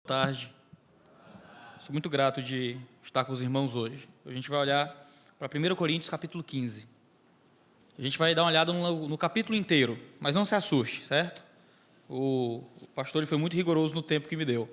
Boa tarde. Sou muito grato de estar com os irmãos hoje. A gente vai olhar para 1 Coríntios, capítulo 15. A gente vai dar uma olhada no capítulo inteiro, mas não se assuste, certo? O pastor ele foi muito rigoroso no tempo que me deu.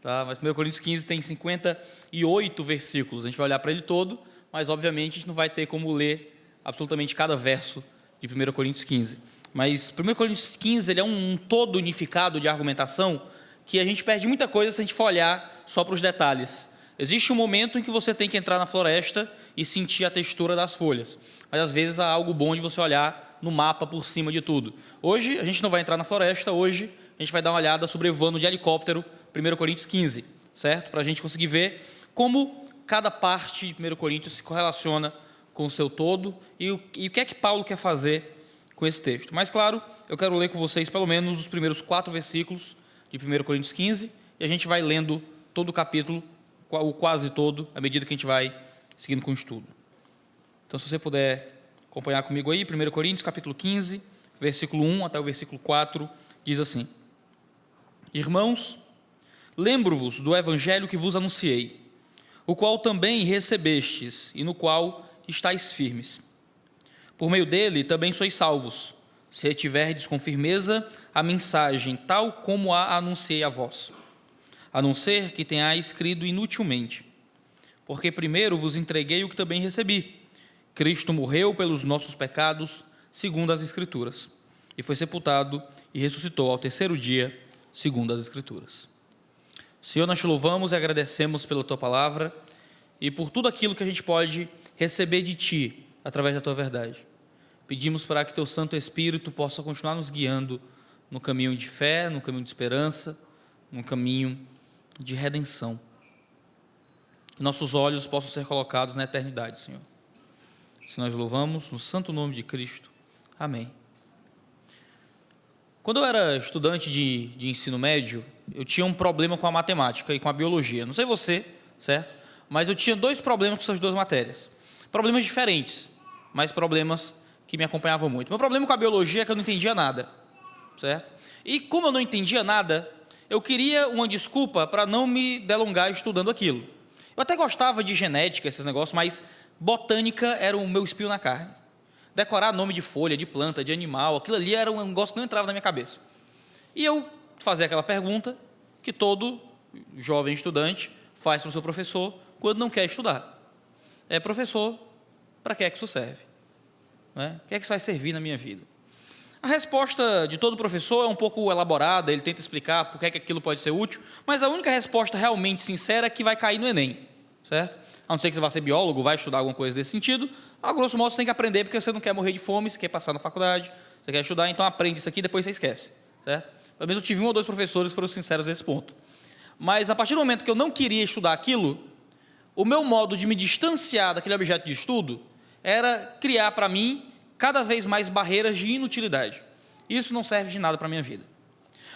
Tá? Mas 1 Coríntios 15 tem 58 versículos. A gente vai olhar para ele todo, mas obviamente a gente não vai ter como ler absolutamente cada verso de 1 Coríntios 15. Mas 1 Coríntios 15 ele é um todo unificado de argumentação que a gente perde muita coisa se a gente for olhar só para os detalhes. Existe um momento em que você tem que entrar na floresta e sentir a textura das folhas, mas às vezes há algo bom de você olhar no mapa por cima de tudo. Hoje a gente não vai entrar na floresta, hoje a gente vai dar uma olhada sobrevoando de helicóptero 1 Coríntios 15, certo? Para a gente conseguir ver como cada parte de 1 Coríntios se correlaciona com o seu todo e o que é que Paulo quer fazer com esse texto. Mas claro, eu quero ler com vocês pelo menos os primeiros 4 versículos de 1 Coríntios 15, e a gente vai lendo todo o capítulo, o quase todo, à medida que a gente vai seguindo com o estudo. Então, se você puder acompanhar comigo aí, 1 Coríntios, capítulo 15, versículo 1 até o versículo 4, diz assim: Irmãos, lembro-vos do evangelho que vos anunciei, o qual também recebestes, e no qual estáis firmes. Por meio dele também sois salvos, se retiverdes com firmeza a mensagem, tal como a anunciei a vós, a não ser que tenhais crido inutilmente. Porque primeiro vos entreguei o que também recebi. Cristo morreu pelos nossos pecados, segundo as Escrituras, e foi sepultado e ressuscitou ao terceiro dia, segundo as Escrituras. Senhor, nós te louvamos e agradecemos pela tua palavra e por tudo aquilo que a gente pode receber de ti, através da tua verdade. Pedimos para que teu Santo Espírito possa continuar nos guiando no caminho de fé, no caminho de esperança, no caminho de redenção. Que nossos olhos possam ser colocados na eternidade, Senhor. Se nós louvamos no santo nome de Cristo. Amém. Quando eu era estudante de ensino médio, eu tinha um problema com a matemática e com a biologia. Não sei você, certo? Mas eu tinha 2 problemas com essas 2 matérias. Problemas diferentes, mas problemas que me acompanhavam muito. Meu problema com a biologia é que eu não entendia nada, certo? E como eu não entendia nada, eu queria uma desculpa para não me delongar estudando aquilo. Eu até gostava de genética, esses negócios, mas botânica era o meu espinho na carne. Decorar nome de folha, de planta, de animal, aquilo ali era um negócio que não entrava na minha cabeça. E eu fazia aquela pergunta que todo jovem estudante faz para o seu professor quando não quer estudar. Professor, para que é que isso serve? O que é que isso vai servir na minha vida? A resposta de todo professor é um pouco elaborada, ele tenta explicar por que é que aquilo pode ser útil, mas a única resposta realmente sincera é que vai cair no Enem, certo? A não ser que você vá ser biólogo, vai estudar alguma coisa desse sentido, a grosso modo você tem que aprender porque você não quer morrer de fome, você quer passar na faculdade, você quer estudar, então aprende isso aqui e depois você esquece, certo? Pelo menos eu tive 1 ou 2 professores que foram sinceros nesse ponto. Mas a partir do momento que eu não queria estudar aquilo, o meu modo de me distanciar daquele objeto de estudo era criar para mim cada vez mais barreiras de inutilidade. Isso não serve de nada para a minha vida.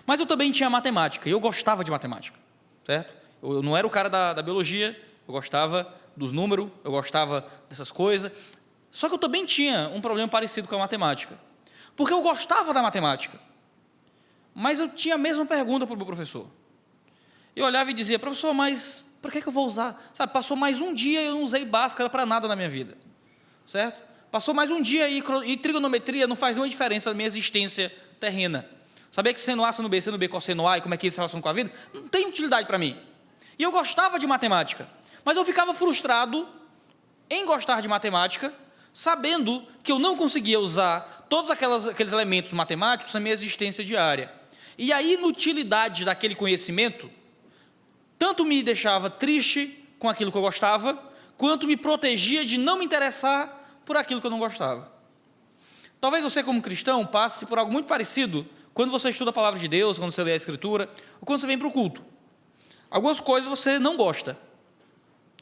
Mas eu também tinha matemática, e eu gostava de matemática, certo? Eu não era o cara da biologia, eu gostava dos números, eu gostava dessas coisas, só que eu também tinha um problema parecido com a matemática, porque eu gostava da matemática, mas eu tinha a mesma pergunta para o meu professor. Eu olhava e dizia: professor, mas para que eu vou usar? Sabe, passou mais um dia e eu não usei Bhaskara para nada na minha vida, certo? Passou mais um dia e trigonometria não faz nenhuma diferença na minha existência terrena. Saber que seno A, seno B, cosseno A e como é que isso se relaciona com a vida, não tem utilidade para mim. E eu gostava de matemática, mas eu ficava frustrado em gostar de matemática, sabendo que eu não conseguia usar todos aqueles elementos matemáticos na minha existência diária. E a inutilidade daquele conhecimento tanto me deixava triste com aquilo que eu gostava, quanto me protegia de não me interessar por aquilo que eu não gostava. Talvez você, como cristão, passe por algo muito parecido quando você estuda a palavra de Deus, quando você lê a Escritura, ou quando você vem para o culto. Algumas coisas você não gosta.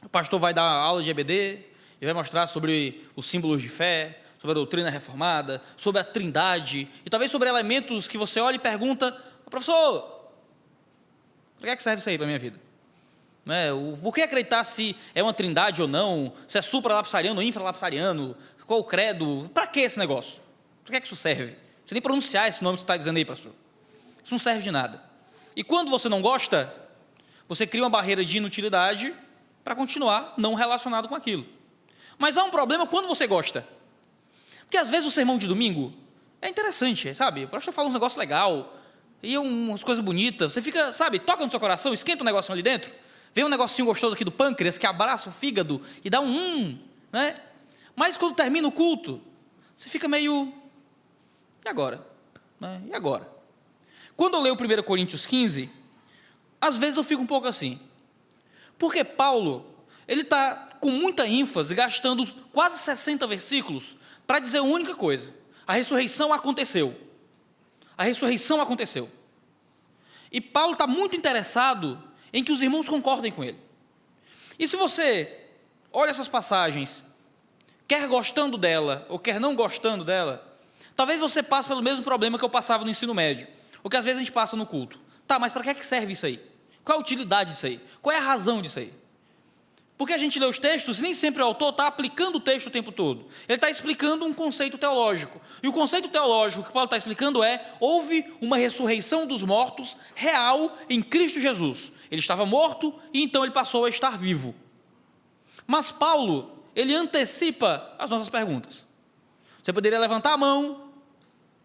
O pastor vai dar aula de EBD e vai mostrar sobre os símbolos de fé, sobre a doutrina reformada, sobre a trindade, e talvez sobre elementos que você olha e pergunta: professor, para que serve isso aí para a minha vida? Por que acreditar se é uma trindade ou não, se é supralapsariano ou infralapsariano, qual o credo, para que esse negócio? Para que isso serve? Você nem pronunciar esse nome que você está dizendo aí, pastor. Isso não serve de nada. E quando você não gosta, Você cria uma barreira de inutilidade para continuar não relacionado com aquilo. Mas há um problema quando você gosta. Porque às vezes o sermão de domingo é interessante, sabe? O pastor fala uns negócios legais, e umas coisas bonitas, você fica, sabe, toca no seu coração, esquenta um negocinho ali dentro, vem um negocinho gostoso aqui do pâncreas, que abraça o fígado e dá né? Mas quando termina o culto, você fica meio, e agora? Né? E agora? Quando eu leio 1 Coríntios 15, às vezes eu fico um pouco assim, porque Paulo, ele está com muita ênfase, gastando quase 60 versículos, para dizer a única coisa: a ressurreição aconteceu. A ressurreição aconteceu. E Paulo está muito interessado em que os irmãos concordem com ele. E se você olha essas passagens, quer gostando dela ou quer não gostando dela, talvez você passe pelo mesmo problema que eu passava no ensino médio, ou que às vezes a gente passa no culto. Tá, mas para que serve isso aí? Qual a utilidade disso aí? Qual é a razão disso aí? Porque a gente lê os textos e nem sempre o autor está aplicando o texto o tempo todo. Ele está explicando um conceito teológico. E o conceito teológico que Paulo está explicando houve uma ressurreição dos mortos real em Cristo Jesus. Ele estava morto e então ele passou a estar vivo. Mas Paulo, ele antecipa as nossas perguntas. Você poderia levantar a mão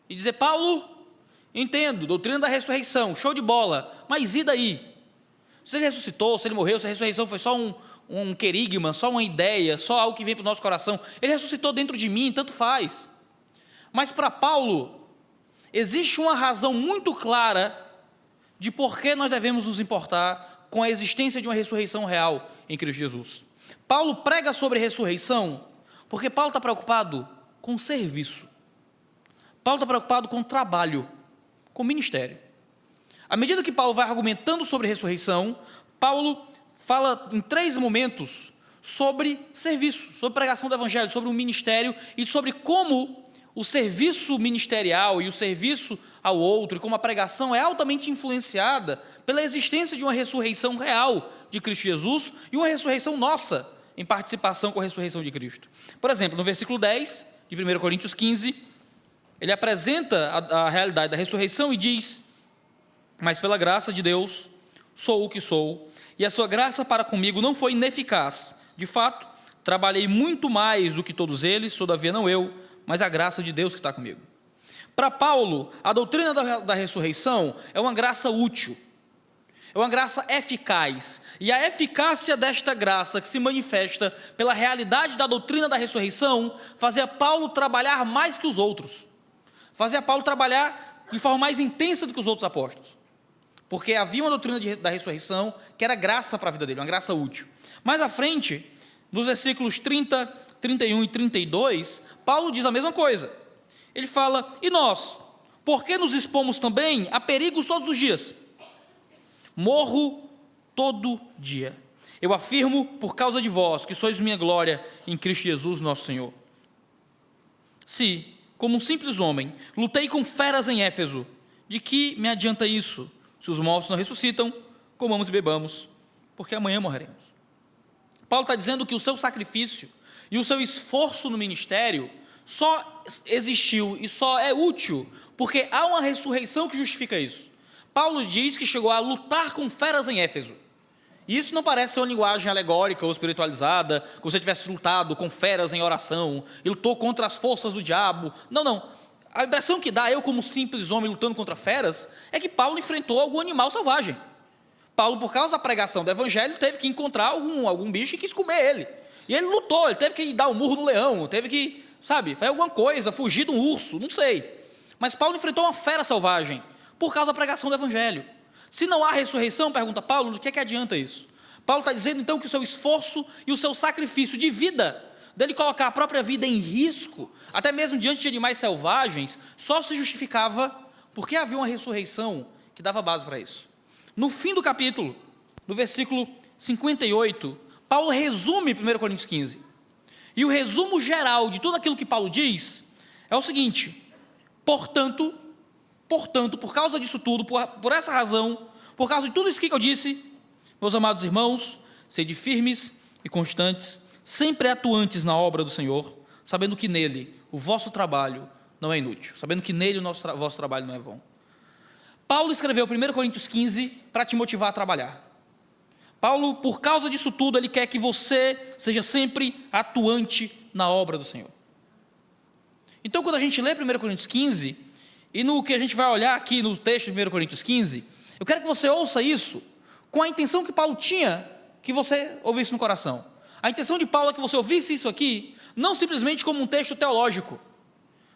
e dizer: Paulo, entendo, doutrina da ressurreição, show de bola, mas e daí? Se ele ressuscitou, se ele morreu, se a ressurreição foi só um querigma, só uma ideia, só algo que vem para o nosso coração, ele ressuscitou dentro de mim, tanto faz. Mas para Paulo, existe uma razão muito clara de por que nós devemos nos importar com a existência de uma ressurreição real em Cristo Jesus. Paulo prega sobre ressurreição porque Paulo está preocupado com serviço. Paulo está preocupado com trabalho, com ministério. À medida que Paulo vai argumentando sobre ressurreição, Paulo fala em 3 momentos sobre serviço, sobre pregação do evangelho, sobre o ministério e sobre como o serviço ministerial e o serviço ao outro, e como a pregação é altamente influenciada pela existência de uma ressurreição real de Cristo Jesus e uma ressurreição nossa, em participação com a ressurreição de Cristo. Por exemplo, no versículo 10 de 1 Coríntios 15, ele apresenta a realidade da ressurreição e diz: mas pela graça de Deus sou o que sou, e a sua graça para comigo não foi ineficaz. De fato, trabalhei muito mais do que todos eles, todavia não eu, mas a graça de Deus que está comigo. Para Paulo, a doutrina da ressurreição é uma graça útil, é uma graça eficaz, e a eficácia desta graça, que se manifesta pela realidade da doutrina da ressurreição, fazia Paulo trabalhar mais que os outros, fazia Paulo trabalhar de forma mais intensa do que os outros apóstolos, porque havia uma doutrina da ressurreição que era graça para a vida dele, uma graça útil. Mais à frente, nos versículos 30, 31 e 32, Paulo diz a mesma coisa. Ele fala: e nós, por que nos expomos também a perigos todos os dias? Morro todo dia. Eu afirmo por causa de vós, que sois minha glória em Cristo Jesus nosso Senhor. Se, como um simples homem, lutei com feras em Éfeso, de que me adianta isso? Se os mortos não ressuscitam, comamos e bebamos, porque amanhã morreremos. Paulo está dizendo que o seu sacrifício e o seu esforço no ministério só existiu e só é útil porque há uma ressurreição que justifica isso. Paulo diz que chegou a lutar com feras em Éfeso. E isso não parece ser uma linguagem alegórica ou espiritualizada, como se ele tivesse lutado com feras em oração, e lutou contra as forças do diabo. Não, não. A impressão que dá, eu como simples homem lutando contra feras, é que Paulo enfrentou algum animal selvagem. Paulo, por causa da pregação do evangelho, teve que encontrar algum bicho e quis comer ele. E ele lutou, ele teve que dar um murro no leão, teve que, fazer alguma coisa, fugir de um urso, não sei. Mas Paulo enfrentou uma fera selvagem, por causa da pregação do evangelho. Se não há ressurreição, pergunta Paulo, do que adianta isso? Paulo está dizendo então que o seu esforço e o seu sacrifício de vida, dele colocar a própria vida em risco, até mesmo diante de animais selvagens, só se justificava porque havia uma ressurreição que dava base para isso. No fim do capítulo, no versículo 58, Paulo resume 1 Coríntios 15. E o resumo geral de tudo aquilo que Paulo diz é o seguinte: portanto, por causa disso tudo, por essa razão, por causa de tudo isso que eu disse, meus amados irmãos, sede firmes e constantes, sempre atuantes na obra do Senhor, sabendo que nele o vosso trabalho não é inútil, sabendo que nele o vosso trabalho não é vão. Paulo escreveu 1 Coríntios 15 para te motivar a trabalhar. Paulo, por causa disso tudo, ele quer que você seja sempre atuante na obra do Senhor. Então, quando a gente lê 1 Coríntios 15, e no que a gente vai olhar aqui no texto de 1 Coríntios 15, eu quero que você ouça isso com a intenção que Paulo tinha que você ouvisse no coração. A intenção de Paulo é que você ouvisse isso aqui, não simplesmente como um texto teológico,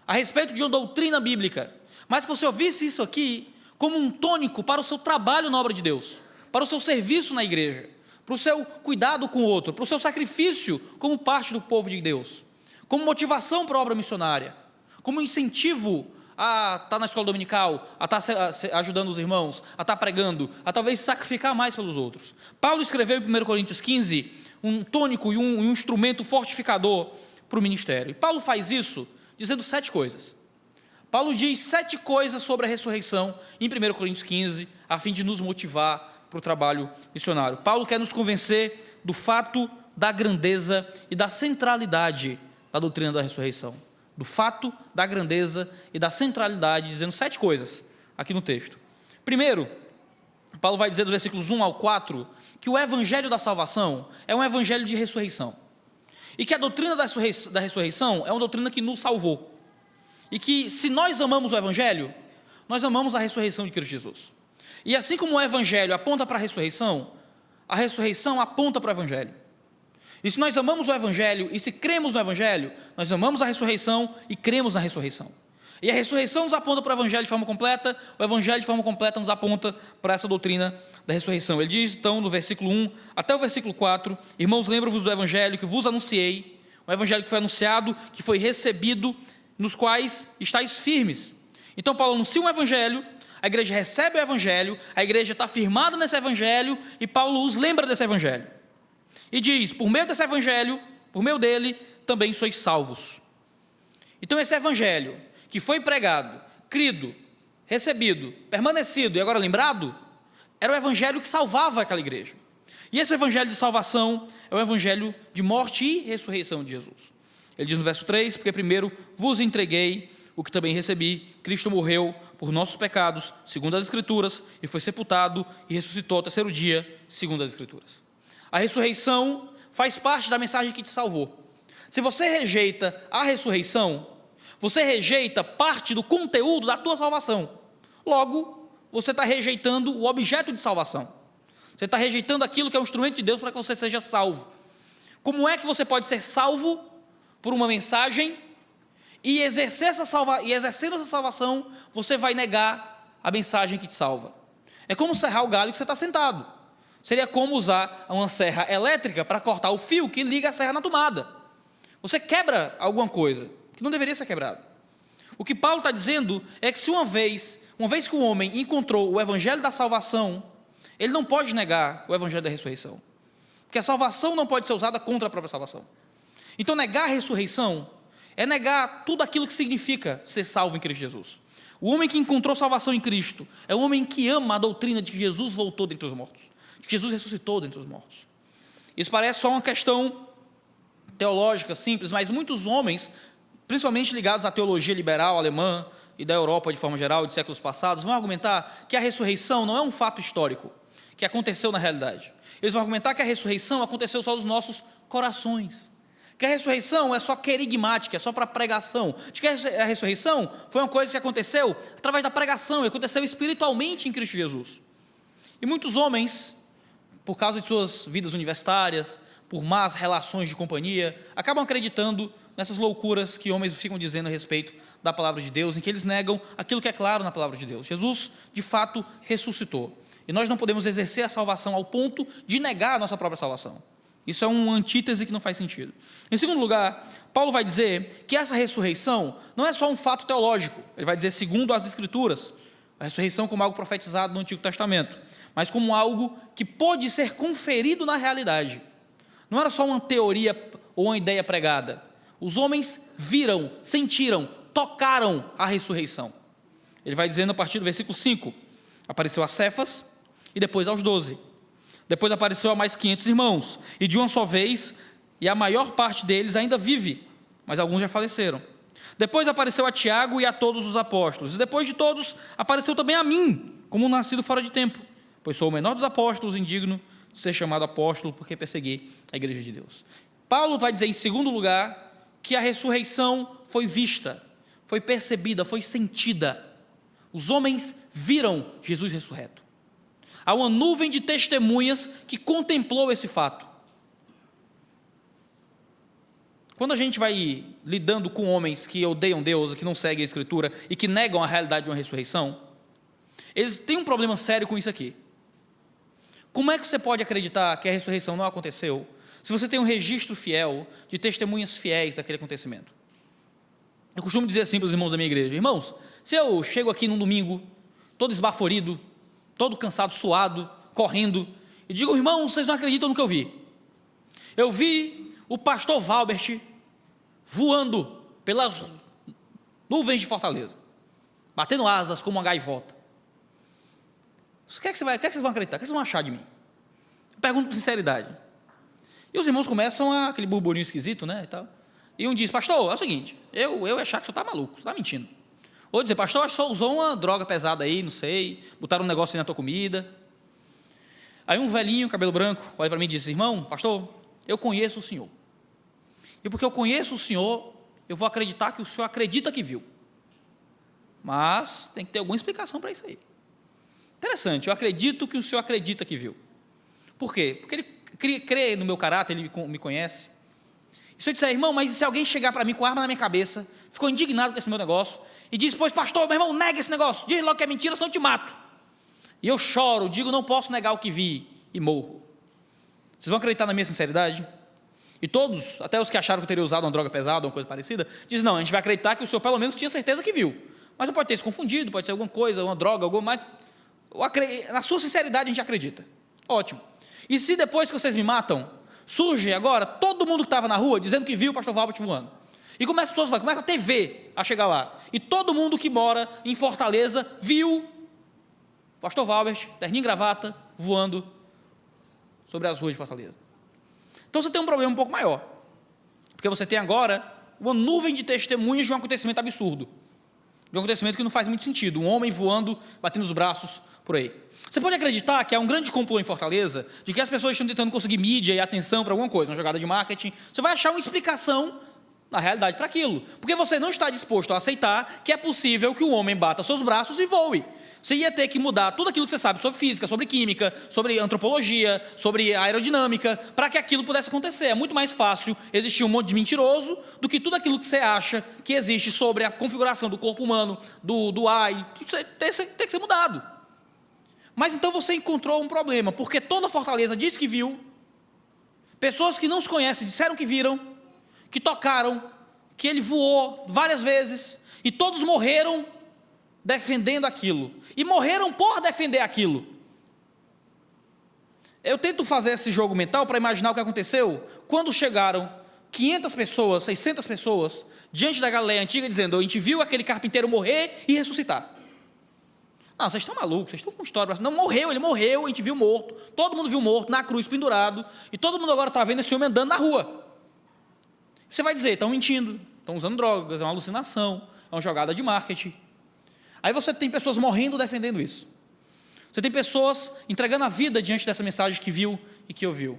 a respeito de uma doutrina bíblica, mas que você ouvisse isso aqui como um tônico para o seu trabalho na obra de Deus, para o seu serviço na igreja, para o seu cuidado com o outro, para o seu sacrifício como parte do povo de Deus, como motivação para a obra missionária, como incentivo a estar na escola dominical, a estar ajudando os irmãos, a estar pregando, a talvez sacrificar mais pelos outros. Paulo escreveu em 1 Coríntios 15 um tônico e um instrumento fortificador para o ministério. E Paulo faz isso dizendo 7 coisas. Paulo diz 7 coisas sobre a ressurreição em 1 Coríntios 15, a fim de nos motivar para o trabalho missionário. Paulo quer nos convencer do fato da grandeza e da centralidade da doutrina da ressurreição. Do fato, da grandeza e da centralidade, dizendo 7 coisas aqui no texto. Primeiro, Paulo vai dizer dos versículos 1 ao 4, que o evangelho da salvação é um evangelho de ressurreição. E que a doutrina da ressurreição é uma doutrina que nos salvou. E que se nós amamos o evangelho, nós amamos a ressurreição de Cristo Jesus. E assim como o evangelho aponta para a ressurreição aponta para o evangelho. E se nós amamos o evangelho e se cremos no evangelho, nós amamos a ressurreição e cremos na ressurreição. E a ressurreição nos aponta para o evangelho de forma completa, o evangelho de forma completa nos aponta para essa doutrina da ressurreição. Ele diz então no versículo 1 até o versículo 4, irmãos, lembro-vos do evangelho que vos anunciei, o evangelho que foi anunciado, que foi recebido, nos quais estáis firmes. Então Paulo anuncia um evangelho, a igreja recebe o evangelho, a igreja está firmada nesse evangelho, e Paulo os lembra desse evangelho. E diz, por meio desse evangelho, por meio dele, também sois salvos. Então esse evangelho, que foi pregado, crido, recebido, permanecido e agora lembrado, era o evangelho que salvava aquela igreja. E esse evangelho de salvação é o evangelho de morte e ressurreição de Jesus. Ele diz no verso 3, porque primeiro vos entreguei o que também recebi, Cristo morreu por nossos pecados, segundo as Escrituras, e foi sepultado e ressuscitou ao 3º dia, segundo as Escrituras. A ressurreição faz parte da mensagem que te salvou. Se você rejeita a ressurreição, você rejeita parte do conteúdo da tua salvação. Logo, você está rejeitando o objeto de salvação. Você está rejeitando aquilo que é um instrumento de Deus para que você seja salvo. Como é que você pode ser salvo por uma mensagem e exercendo essa salvação, você vai negar a mensagem que te salva? É como serrar o galho que você está sentado. Seria como usar uma serra elétrica para cortar o fio que liga a serra na tomada. Você quebra alguma coisa que não deveria ser quebrada. O que Paulo está dizendo é que se uma vez que o homem encontrou o evangelho da salvação, ele não pode negar o evangelho da ressurreição. Porque a salvação não pode ser usada contra a própria salvação. Então negar a ressurreição é negar tudo aquilo que significa ser salvo em Cristo Jesus. O homem que encontrou salvação em Cristo é o homem que ama a doutrina de que Jesus voltou dentre os mortos. Jesus ressuscitou dentre os mortos. Isso parece só uma questão teológica simples, mas muitos homens, principalmente ligados à teologia liberal alemã e da Europa de forma geral, de séculos passados, vão argumentar que a ressurreição não é um fato histórico, que aconteceu na realidade. Eles vão argumentar que a ressurreição aconteceu só nos nossos corações, que a ressurreição é só querigmática, é só para pregação, de que a ressurreição foi uma coisa que aconteceu através da pregação, e aconteceu espiritualmente em Cristo Jesus. E muitos homens, por causa de suas vidas universitárias, por más relações de companhia, acabam acreditando nessas loucuras que homens ficam dizendo a respeito da palavra de Deus, em que eles negam aquilo que é claro na palavra de Deus. Jesus, de fato, ressuscitou. E nós não podemos exercer a salvação ao ponto de negar a nossa própria salvação. Isso é uma antítese que não faz sentido. Em segundo lugar, Paulo vai dizer que essa ressurreição não é só um fato teológico. Ele vai dizer segundo as Escrituras, a ressurreição como algo profetizado no Antigo Testamento, mas como algo que pode ser conferido na realidade. Não era só uma teoria ou uma ideia pregada. Os homens viram, sentiram, tocaram a ressurreição. Ele vai dizendo a partir do versículo 5, apareceu a Cefas e depois aos 12. Depois apareceu a mais 500 irmãos, e de uma só vez, e a maior parte deles ainda vive, mas alguns já faleceram. Depois apareceu a Tiago e a todos os apóstolos, e depois de todos apareceu também a mim, como um nascido fora de tempo, pois sou o menor dos apóstolos, indigno ser chamado apóstolo porque persegui a igreja de Deus. Paulo vai dizer, em segundo lugar, que a ressurreição foi vista, foi percebida, foi sentida. Os homens viram Jesus ressurreto. Há uma nuvem de testemunhas que contemplou esse fato. Quando a gente vai lidando com homens que odeiam Deus, que não seguem a Escritura e que negam a realidade de uma ressurreição, eles têm um problema sério com isso aqui. Como é que você pode acreditar que a ressurreição não aconteceu se você tem um registro fiel de testemunhas fiéis daquele acontecimento? Eu costumo dizer assim para os irmãos da minha igreja: irmãos, se eu chego aqui num domingo, todo esbaforido, todo cansado, suado, correndo, e digo, irmãos, vocês não acreditam no que eu vi. Eu vi o pastor Valbert voando pelas nuvens de Fortaleza, batendo asas como uma gaivota. O que é que vocês vão acreditar? O que vocês vão achar de mim? Eu pergunto com sinceridade. E os irmãos começam aquele burburinho esquisito, né, e tal. E um diz, pastor, é o seguinte, eu achar que o senhor está maluco, você está mentindo. Ou dizer, pastor, acho que só usou uma droga pesada aí, não sei, botaram um negócio aí na tua comida. Aí um velhinho, cabelo branco, olha para mim e diz, irmão, pastor, eu conheço o senhor. E porque eu conheço o senhor, eu vou acreditar que o senhor acredita que viu. Mas tem que ter alguma explicação para isso aí. Interessante, eu acredito que o senhor acredita que viu. Por quê? Porque ele crê no meu caráter, ele me conhece. E se eu disser, irmão, mas se alguém chegar para mim com arma na minha cabeça, ficou indignado com esse meu negócio, e diz, pois pastor, meu irmão, nega esse negócio, diz logo que é mentira, senão eu te mato. E eu choro, digo, não posso negar o que vi, e morro. Vocês vão acreditar na minha sinceridade? E todos, até os que acharam que eu teria usado uma droga pesada, uma coisa parecida, dizem, não, a gente vai acreditar que o senhor pelo menos tinha certeza que viu. Mas eu pode ter se confundido, pode ser alguma coisa, uma droga, alguma mais. Na sua sinceridade a gente acredita. Ótimo. E se depois que vocês me matam, surge agora todo mundo que estava na rua dizendo que viu o pastor Valbert voando. E começa a TV a chegar lá. E todo mundo que mora em Fortaleza viu o pastor Valbert, terninho e gravata, voando sobre as ruas de Fortaleza. Então você tem um problema um pouco maior. Porque você tem agora uma nuvem de testemunhas de um acontecimento absurdo. De um acontecimento que não faz muito sentido. Um homem voando, batendo os braços por aí. Você pode acreditar que há um grande complô em Fortaleza, de que as pessoas estão tentando conseguir mídia e atenção para alguma coisa, uma jogada de marketing. Você vai achar uma explicação, na realidade, para aquilo. Porque você não está disposto a aceitar que é possível que um homem bata seus braços e voe. Você ia ter que mudar tudo aquilo que você sabe sobre física, sobre química, sobre antropologia, sobre aerodinâmica, para que aquilo pudesse acontecer. É muito mais fácil existir um monte de mentiroso do que tudo aquilo que você acha que existe sobre a configuração do corpo humano, do ar, tem que ser mudado. Mas então você encontrou um problema, porque toda Fortaleza diz que viu, pessoas que não se conhecem disseram que viram, que tocaram, que ele voou várias vezes, e todos morreram defendendo aquilo, e morreram por defender aquilo. Eu tento fazer esse jogo mental para imaginar o que aconteceu quando chegaram 500 pessoas, 600 pessoas, diante da Galileia antiga, dizendo, a gente viu aquele carpinteiro morrer e ressuscitar. Não, vocês estão malucos, vocês estão com história. Não, morreu, ele morreu, a gente viu morto, todo mundo viu morto, na cruz, pendurado, e todo mundo agora está vendo esse homem andando na rua. Você vai dizer, estão mentindo, estão usando drogas, é uma alucinação, é uma jogada de marketing. Aí você tem pessoas morrendo defendendo isso. Você tem pessoas entregando a vida diante dessa mensagem que viu e que ouviu.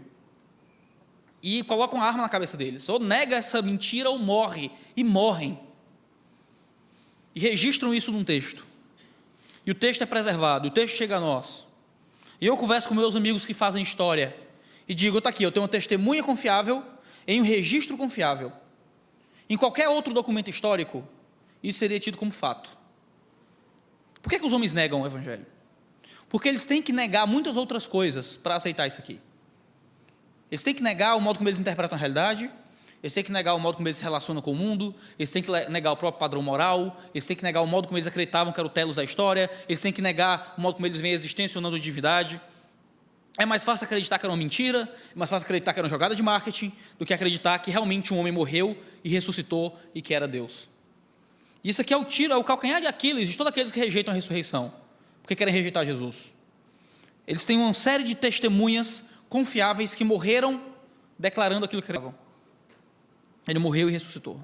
E colocam uma arma na cabeça deles. Ou nega essa mentira ou morre. E morrem. E registram isso num texto. E o texto é preservado, o texto chega a nós. E eu converso com meus amigos que fazem história. E digo, está aqui, eu tenho uma testemunha confiável em um registro confiável. Em qualquer outro documento histórico, isso seria tido como fato. Por que os homens negam o Evangelho? Porque eles têm que negar muitas outras coisas para aceitar isso aqui. Eles têm que negar o modo como eles interpretam a realidade, eles têm que negar o modo como eles se relacionam com o mundo, eles têm que negar o próprio padrão moral, eles têm que negar o modo como eles acreditavam que era o telos da história, eles têm que negar o modo como eles veem a existência ou não da divindade. É mais fácil acreditar que era uma mentira, é mais fácil acreditar que era uma jogada de marketing, do que acreditar que realmente um homem morreu e ressuscitou e que era Deus. E isso aqui é o calcanhar de Aquiles de todos aqueles que rejeitam a ressurreição, porque querem rejeitar Jesus. Eles têm uma série de testemunhas confiáveis que morreram declarando aquilo que acreditavam. Ele morreu e ressuscitou.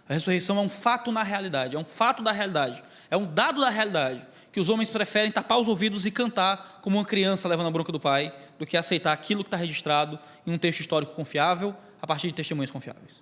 A ressurreição é um fato na realidade, é um fato da realidade, é um dado da realidade, que os homens preferem tapar os ouvidos e cantar como uma criança levando a bronca do pai, do que aceitar aquilo que está registrado em um texto histórico confiável, a partir de testemunhas confiáveis.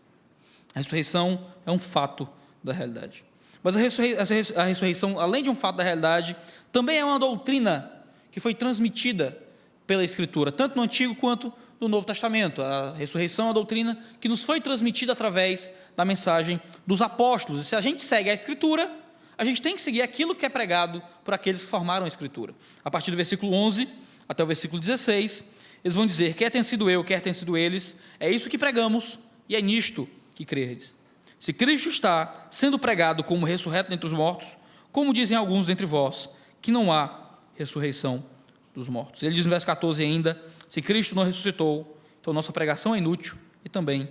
A ressurreição é um fato da realidade. Mas a ressurreição, além de um fato da realidade, também é uma doutrina que foi transmitida pela Escritura, tanto no Antigo quanto no Novo Testamento. A ressurreição é uma doutrina que nos foi transmitida através da mensagem dos apóstolos. E se a gente segue a Escritura, a gente tem que seguir aquilo que é pregado por aqueles que formaram a Escritura. A partir do versículo 11 até o versículo 16, eles vão dizer: quer tenha sido eu, quer tenha sido eles, é isso que pregamos e é nisto que credes. Se Cristo está sendo pregado como ressurreto dentre os mortos, como dizem alguns dentre vós, que não há ressurreição dos mortos. Ele diz no verso 14 ainda: se Cristo não ressuscitou, então nossa pregação é inútil e também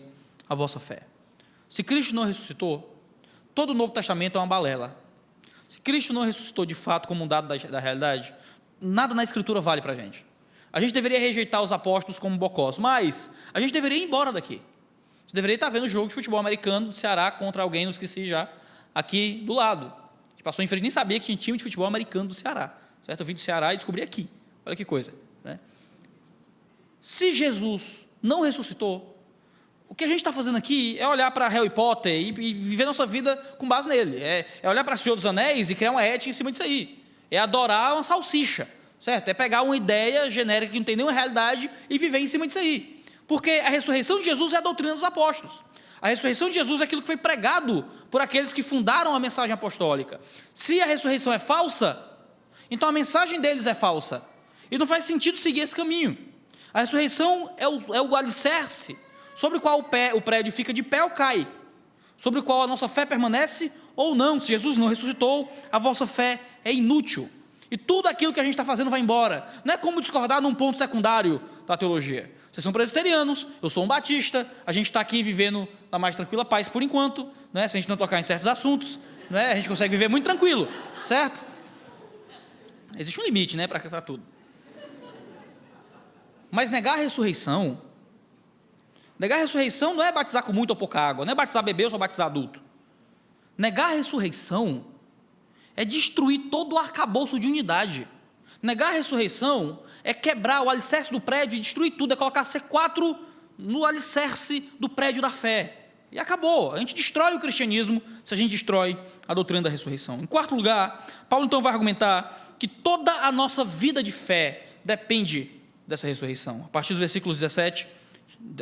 a vossa fé. Se Cristo não ressuscitou, todo o Novo Testamento é uma balela. Se Cristo não ressuscitou de fato como um dado da realidade, nada na Escritura vale para a gente. A gente deveria rejeitar os apóstolos como bocós, mas a gente deveria ir embora daqui. Você deveria estar vendo o jogo de futebol americano do Ceará contra alguém, não esqueci já, aqui do lado. A gente passou em frente, nem sabia que tinha time de futebol americano do Ceará. Certo? Eu vim do Ceará e descobri aqui. Olha que coisa. Né? Se Jesus não ressuscitou, o que a gente está fazendo aqui é olhar para Harry Potter e viver nossa vida com base nele. É olhar para o Senhor dos Anéis e criar uma ética em cima disso aí. É adorar uma salsicha. Certo? É pegar uma ideia genérica que não tem nenhuma realidade e viver em cima disso aí. Porque a ressurreição de Jesus é a doutrina dos apóstolos. A ressurreição de Jesus é aquilo que foi pregado por aqueles que fundaram a mensagem apostólica. Se a ressurreição é falsa, então a mensagem deles é falsa. E não faz sentido seguir esse caminho. A ressurreição é o alicerce sobre o qual o prédio fica de pé ou cai, sobre o qual a nossa fé permanece ou não. Se Jesus não ressuscitou, a vossa fé é inútil. E tudo aquilo que a gente está fazendo vai embora. Não é como discordar num ponto secundário da teologia. Vocês são presbiterianos, eu sou um batista, a gente está aqui vivendo na mais tranquila paz por enquanto, né? Se a gente não tocar em certos assuntos, né? A gente consegue viver muito tranquilo, certo? Existe um limite, né, para tudo. Mas negar a ressurreição não é batizar com muita ou pouca água, não é batizar bebê ou só batizar adulto. Negar a ressurreição é destruir todo o arcabouço de unidade. Negar a ressurreição é quebrar o alicerce do prédio e destruir tudo, é colocar C4 no alicerce do prédio da fé. E acabou. A gente destrói o cristianismo se a gente destrói a doutrina da ressurreição. Em quarto lugar, Paulo então vai argumentar que toda a nossa vida de fé depende dessa ressurreição. A partir dos versículos 17,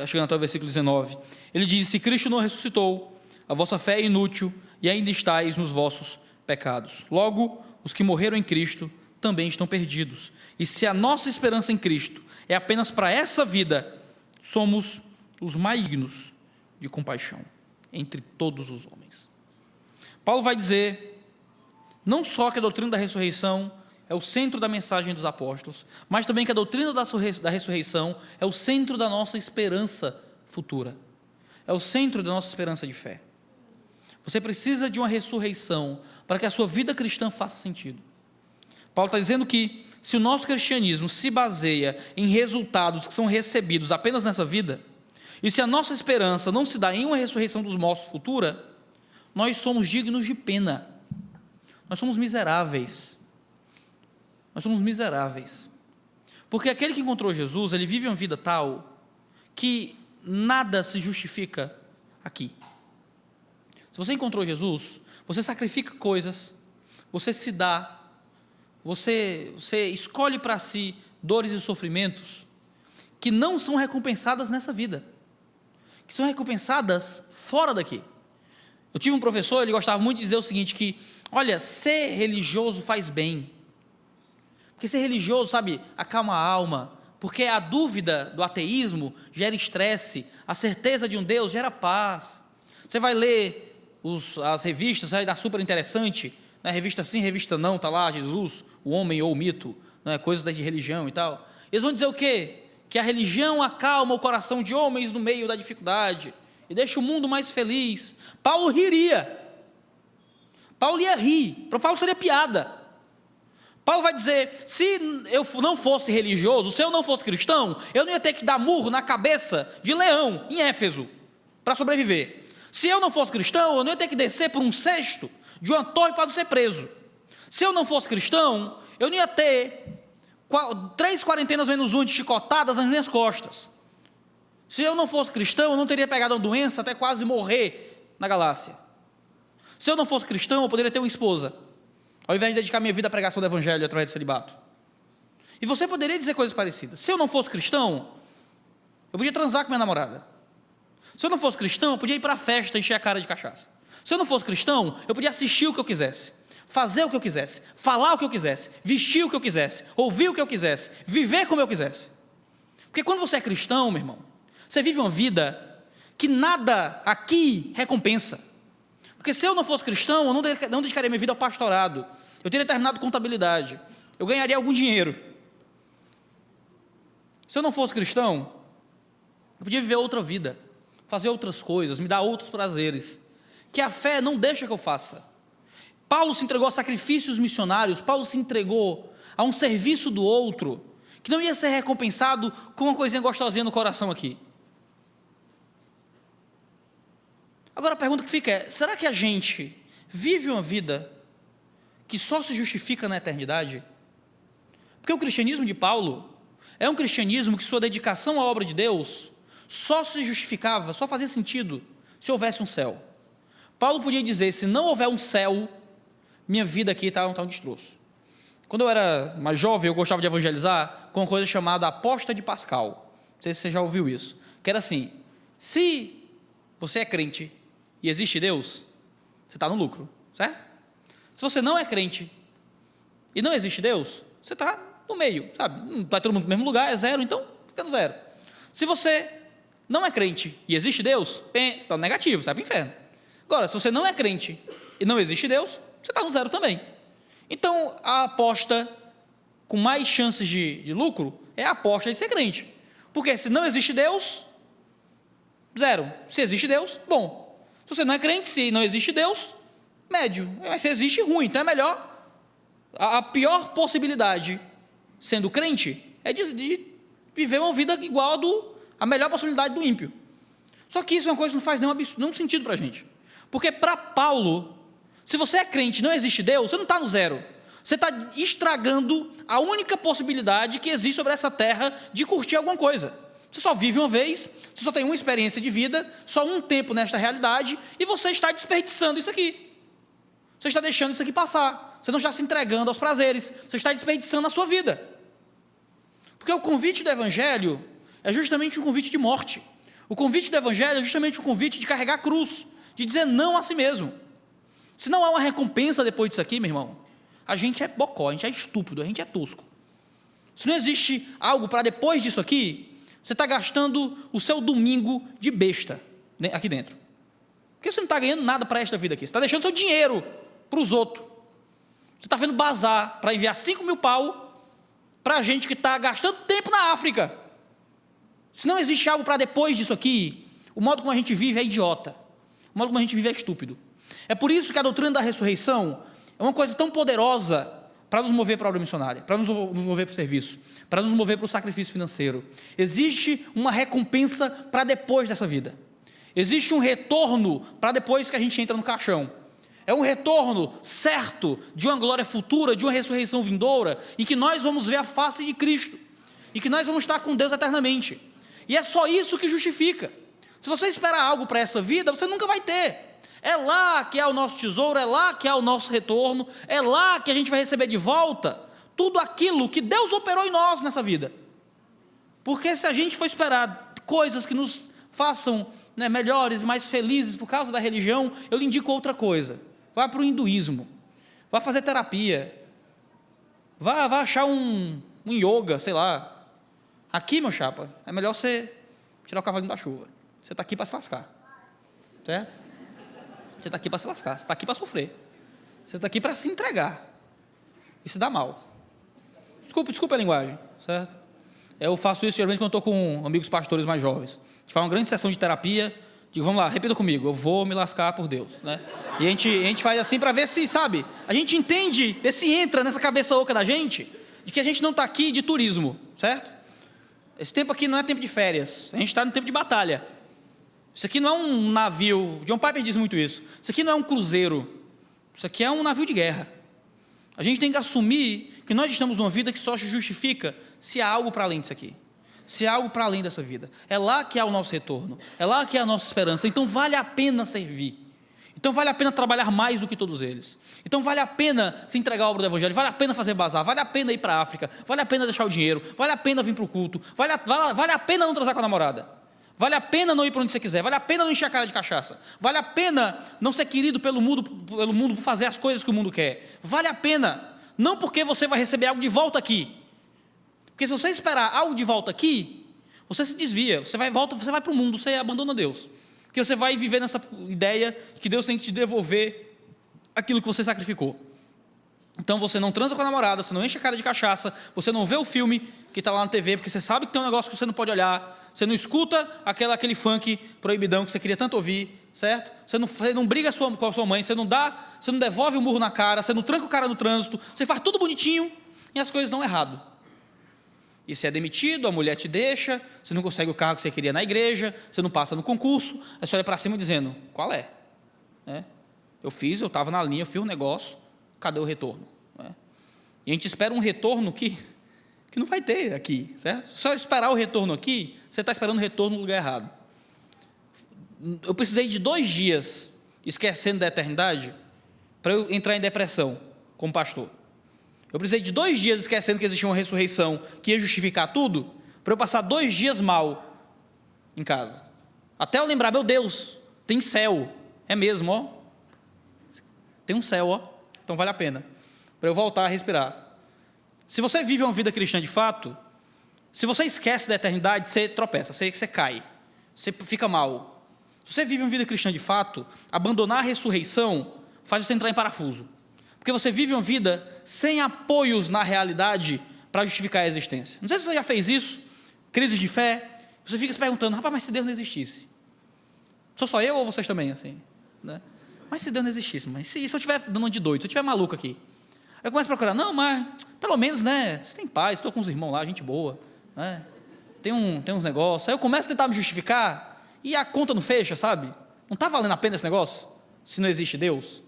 chegando até o versículo 19, ele diz: se Cristo não ressuscitou, a vossa fé é inútil e ainda estáis nos vossos pecados. Logo, os que morreram em Cristo também estão perdidos. E se a nossa esperança em Cristo é apenas para essa vida, somos os mais dignos de compaixão entre todos os homens. Paulo vai dizer não só que a doutrina da ressurreição é o centro da mensagem dos apóstolos, mas também que a doutrina da ressurreição é o centro da nossa esperança futura, é o centro da nossa esperança de fé. Você precisa de uma ressurreição para que a sua vida cristã faça sentido. Paulo está dizendo que se o nosso cristianismo se baseia em resultados que são recebidos apenas nessa vida, e se a nossa esperança não se dá em uma ressurreição dos mortos futura, nós somos dignos de pena. Nós somos miseráveis. Nós somos miseráveis. Porque aquele que encontrou Jesus, ele vive uma vida tal que nada se justifica aqui. Se você encontrou Jesus, você sacrifica coisas, você se dá, você escolhe para si dores e sofrimentos que não são recompensadas nessa vida, que são recompensadas fora daqui. Eu tive um professor, ele gostava muito de dizer o seguinte, que, olha, ser religioso faz bem, porque ser religioso, sabe, acalma a alma, porque a dúvida do ateísmo gera estresse, a certeza de um Deus gera paz. Você vai ler as revistas, vai dar super interessante, né? Revista sim, revista não, está lá Jesus, o homem ou o mito, né? Coisas de religião e tal. Eles vão dizer o quê? Que a religião acalma o coração de homens no meio da dificuldade e deixa o mundo mais feliz. Paulo riria. Paulo ia rir. Para Paulo seria piada. Paulo vai dizer, se eu não fosse religioso, se eu não fosse cristão, eu não ia ter que dar murro na cabeça de leão em Éfeso para sobreviver. Se eu não fosse cristão, eu não ia ter que descer por um cesto de uma torre para não ser preso. Se eu não fosse cristão, eu não ia ter 3 quarentenas menos 1 de chicotadas nas minhas costas. Se eu não fosse cristão, eu não teria pegado uma doença até quase morrer na galáxia. Se eu não fosse cristão, eu poderia ter uma esposa, ao invés de dedicar minha vida à pregação do evangelho através do celibato. E você poderia dizer coisas parecidas. Se eu não fosse cristão, eu podia transar com minha namorada. Se eu não fosse cristão, eu podia ir para a festa e encher a cara de cachaça. Se eu não fosse cristão, eu podia assistir o que eu quisesse, fazer o que eu quisesse, falar o que eu quisesse, vestir o que eu quisesse, ouvir o que eu quisesse, viver como eu quisesse. Porque quando você é cristão, meu irmão, você vive uma vida que nada aqui recompensa. Porque se eu não fosse cristão, eu não dedicaria minha vida ao pastorado. Eu teria terminado contabilidade. Eu ganharia algum dinheiro. Se eu não fosse cristão, eu podia viver outra vida, fazer outras coisas, me dar outros prazeres, que a fé não deixa que eu faça. Paulo se entregou a sacrifícios missionários, Paulo se entregou a um serviço do outro, que não ia ser recompensado com uma coisinha gostosinha no coração aqui. Agora a pergunta que fica é, será que a gente vive uma vida que só se justifica na eternidade? Porque o cristianismo de Paulo é um cristianismo que sua dedicação à obra de Deus só se justificava, só fazia sentido se houvesse um céu. Paulo podia dizer, se não houver um céu, minha vida aqui está um destroço. Quando eu era mais jovem, eu gostava de evangelizar com uma coisa chamada aposta de Pascal. Não sei se você já ouviu isso. Que era assim, se você é crente e existe Deus, você está no lucro, certo? Se você não é crente e não existe Deus, você está no meio, sabe? Não está todo mundo no mesmo lugar, é zero, então fica no zero. Se você não é crente e existe Deus, você está no negativo, você vai para o inferno. Agora, se você não é crente e não existe Deus, você está no zero também. Então, a aposta com mais chances de lucro é a aposta de ser crente. Porque se não existe Deus, zero. Se existe Deus, bom. Se você não é crente, se não existe Deus, médio. Mas se existe, ruim. Então é melhor. A pior possibilidade, sendo crente, é de viver uma vida igual a melhor possibilidade do ímpio. Só que isso é uma coisa que não faz nenhum sentido para a gente. Porque para Paulo, se você é crente e não existe Deus, você não está no zero. Você está estragando a única possibilidade que existe sobre essa terra de curtir alguma coisa. Você só vive uma vez, você só tem uma experiência de vida, só um tempo nesta realidade, e você está desperdiçando isso aqui. Você está deixando isso aqui passar. Você não está se entregando aos prazeres. Você está desperdiçando a sua vida. Porque o convite do Evangelho é justamente um convite de morte. O convite do Evangelho é justamente um convite de carregar a cruz, de dizer não a si mesmo. Se não há uma recompensa depois disso aqui, meu irmão, a gente é bocó, a gente é estúpido, a gente é tosco. Se não existe algo para depois disso aqui, você está gastando o seu domingo de besta aqui dentro. Porque você não está ganhando nada para esta vida aqui. Você está deixando seu dinheiro para os outros. Você está vendo bazar para enviar 5.000 pau para gente que está gastando tempo na África. Se não existe algo para depois disso aqui, o modo como a gente vive é idiota. O modo como a gente vive é estúpido. É por isso que a doutrina da ressurreição é uma coisa tão poderosa para nos mover para a obra missionária, para nos mover para o serviço, para nos mover para o sacrifício financeiro. Existe uma recompensa para depois dessa vida. Existe um retorno para depois que a gente entra no caixão. É um retorno certo de uma glória futura, de uma ressurreição vindoura, em que nós vamos ver a face de Cristo, e que nós vamos estar com Deus eternamente. E é só isso que justifica. Se você esperar algo para essa vida, você nunca vai ter. É lá que é o nosso tesouro, é lá que é o nosso retorno, é lá que a gente vai receber de volta tudo aquilo que Deus operou em nós nessa vida. Porque se a gente for esperar coisas que nos façam melhores, mais felizes por causa da religião, eu lhe indico outra coisa. Vá para o hinduísmo, vá fazer terapia, vá achar um yoga, sei lá. Aqui, meu chapa, é melhor você tirar o cavalinho da chuva. Você está aqui para se lascar, certo? Você está aqui para se lascar, você está aqui para sofrer, você está aqui para se entregar. Isso dá mal. Desculpa a linguagem, certo? Eu faço isso geralmente quando estou com amigos pastores mais jovens. A gente faz uma grande sessão de terapia, digo, vamos lá, repita comigo, eu vou me lascar por Deus, né? E a gente faz assim para ver se, sabe, a gente entende, ver se entra nessa cabeça oca da gente, de que a gente não está aqui de turismo, certo? Esse tempo aqui não é tempo de férias, a gente está no tempo de batalha. Isso aqui não é um navio, John Piper diz muito isso, isso aqui não é um cruzeiro, isso aqui é um navio de guerra. A gente tem que assumir que nós estamos numa vida que só se justifica se há algo para além disso aqui. Se há algo para além dessa vida. É lá que há o nosso retorno. É lá que há a nossa esperança. Então vale a pena servir. Então vale a pena trabalhar mais do que todos eles. Então vale a pena se entregar à obra do Evangelho. Vale a pena fazer bazar. Vale a pena ir para a África. Vale a pena deixar o dinheiro. Vale a pena vir para o culto. Vale a pena não transar com a namorada. Vale a pena não ir para onde você quiser. Vale a pena não encher a cara de cachaça. Vale a pena não ser querido pelo mundo por fazer as coisas que o mundo quer. Vale a pena. Não porque você vai receber algo de volta aqui. Porque se você esperar algo de volta aqui, você se desvia, você vai para o mundo, você abandona Deus. Porque você vai viver nessa ideia que Deus tem que te devolver aquilo que você sacrificou. Então você não transa com a namorada, você não enche a cara de cachaça, você não vê o filme que está lá na TV, porque você sabe que tem um negócio que você não pode olhar, você não escuta aquele funk proibidão que você queria tanto ouvir, certo? Você não briga com a sua mãe, você não devolve o murro na cara, você não tranca o cara no trânsito, você faz tudo bonitinho e as coisas dão errado. E você é demitido, a mulher te deixa, você não consegue o carro que você queria na igreja, você não passa no concurso, aí você olha para cima dizendo, qual é? Eu estava na linha, eu fiz um negócio, cadê o retorno? E a gente espera um retorno que não vai ter aqui, certo? Só esperar o retorno aqui, você está esperando o retorno no lugar errado. Eu precisei de 2 dias, esquecendo da eternidade, para eu entrar em depressão como pastor. Eu precisei de 2 dias esquecendo que existia uma ressurreição que ia justificar tudo, para eu passar 2 dias mal em casa. Até eu lembrar, meu Deus, tem céu. É mesmo, ó. Tem um céu, ó. Então vale a pena. Para eu voltar a respirar. Se você vive uma vida cristã de fato, se você esquece da eternidade, você tropeça, você cai, você fica mal. Se você vive uma vida cristã de fato, abandonar a ressurreição faz você entrar em parafuso. Porque você vive uma vida sem apoios na realidade para justificar a existência. Não sei se você já fez isso, crise de fé, você fica se perguntando, rapaz, mas se Deus não existisse? Sou só eu ou vocês também, assim? Né? Mas se Deus não existisse, mas se eu estiver dando uma de doido, se eu estiver maluco aqui, eu começo a procurar, não, mas pelo menos, né, você tem paz, estou com os irmãos lá, gente boa, né? Tem uns negócios, aí eu começo a tentar me justificar, e a conta não fecha, sabe? Não está valendo a pena esse negócio, se não existe Deus?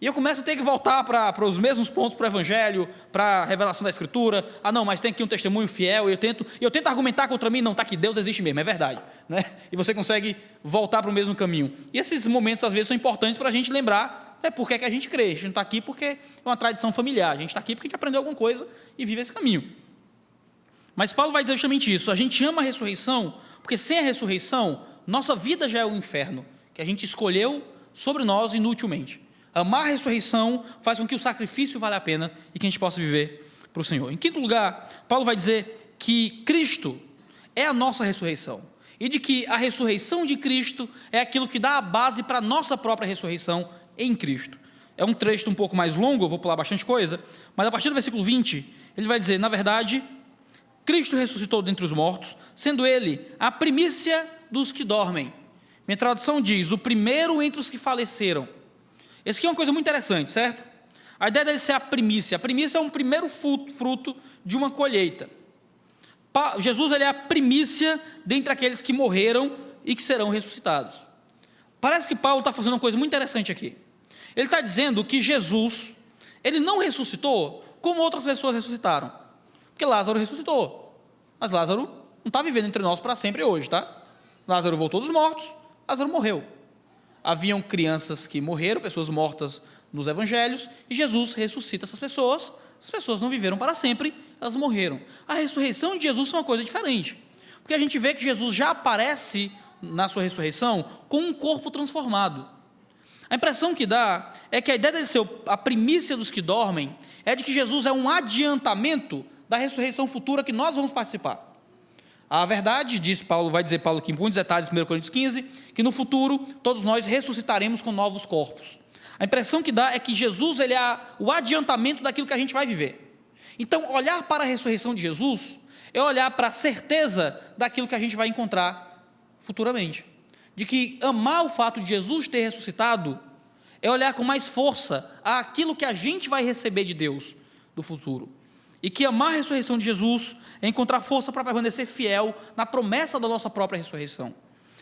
E eu começo a ter que voltar para os mesmos pontos, para o Evangelho, para a revelação da Escritura. Ah, não, mas tem aqui um testemunho fiel, e eu tento argumentar contra mim, não, está aqui, Deus existe mesmo, é verdade. Né? E você consegue voltar para o mesmo caminho. E esses momentos, às vezes, são importantes para a gente lembrar por que a gente crê. A gente não está aqui porque é uma tradição familiar, a gente está aqui porque a gente aprendeu alguma coisa e vive esse caminho. Mas Paulo vai dizer justamente isso, a gente ama a ressurreição, porque sem a ressurreição, nossa vida já é o inferno, que a gente escolheu sobre nós inutilmente. Amar a ressurreição faz com que o sacrifício valha a pena e que a gente possa viver para o Senhor. Em quinto lugar, Paulo vai dizer que Cristo é a nossa ressurreição e de que a ressurreição de Cristo é aquilo que dá a base para a nossa própria ressurreição em Cristo. É um trecho um pouco mais longo, eu vou pular bastante coisa, mas a partir do versículo 20, ele vai dizer, na verdade, Cristo ressuscitou dentre os mortos, sendo ele a primícia dos que dormem. Minha tradução diz, o primeiro entre os que faleceram. Esse aqui é uma coisa muito interessante, certo? A ideia dele ser a primícia é um primeiro fruto de uma colheita. Jesus ele é a primícia dentre aqueles que morreram e que serão ressuscitados. Parece que Paulo está fazendo uma coisa muito interessante aqui. Ele está dizendo que Jesus, ele não ressuscitou como outras pessoas ressuscitaram. Porque Lázaro ressuscitou, mas Lázaro não está vivendo entre nós para sempre hoje, tá? Lázaro voltou dos mortos, Lázaro morreu. Haviam crianças que morreram, pessoas mortas nos evangelhos, e Jesus ressuscita essas pessoas não viveram para sempre, elas morreram. A ressurreição de Jesus é uma coisa diferente, porque a gente vê que Jesus já aparece na sua ressurreição com um corpo transformado. A impressão que dá é que a ideia de ser a primícia dos que dormem é de que Jesus é um adiantamento da ressurreição futura que nós vamos participar. A verdade, vai dizer Paulo aqui em muitos detalhes, 1 Coríntios 15, que no futuro todos nós ressuscitaremos com novos corpos. A impressão que dá é que Jesus ele é o adiantamento daquilo que a gente vai viver. Então, olhar para a ressurreição de Jesus é olhar para a certeza daquilo que a gente vai encontrar futuramente. De que amar o fato de Jesus ter ressuscitado é olhar com mais força aquilo que a gente vai receber de Deus do futuro. E que amar a ressurreição de Jesus é encontrar força para permanecer fiel na promessa da nossa própria ressurreição.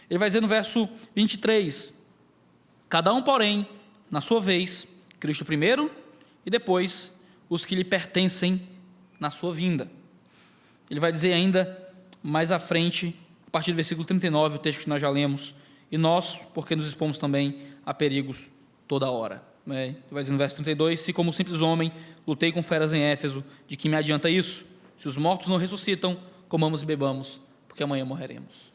Ele vai dizer no verso 23, cada um, porém, na sua vez, Cristo primeiro e depois os que lhe pertencem na sua vinda. Ele vai dizer ainda mais à frente, a partir do versículo 39, o texto que nós já lemos, e nós, porque nos expomos também a perigos toda hora. Ele vai dizer no verso 32, se como simples homem lutei com feras em Éfeso, de que me adianta isso? Se os mortos não ressuscitam, comamos e bebamos, porque amanhã morreremos.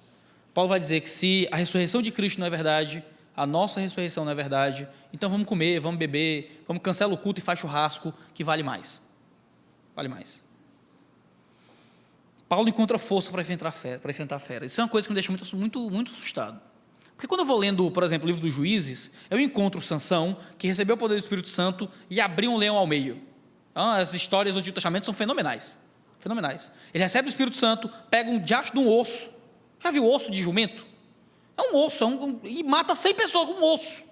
Paulo vai dizer que se a ressurreição de Cristo não é verdade, a nossa ressurreição não é verdade, então vamos comer, vamos beber, vamos cancelar o culto e faz churrasco, que vale mais. Vale mais. Paulo encontra força para enfrentar a fera. Isso é uma coisa que me deixa muito assustado. Porque quando eu vou lendo, por exemplo, o livro dos Juízes, eu encontro Sansão, que recebeu o poder do Espírito Santo e abriu um leão ao meio. Então, as histórias do Antigo Testamento são fenomenais. Fenomenais. Ele recebe o Espírito Santo, pega um diacho de um osso. Já viu osso de jumento? É um osso, e mata 100 pessoas com um osso.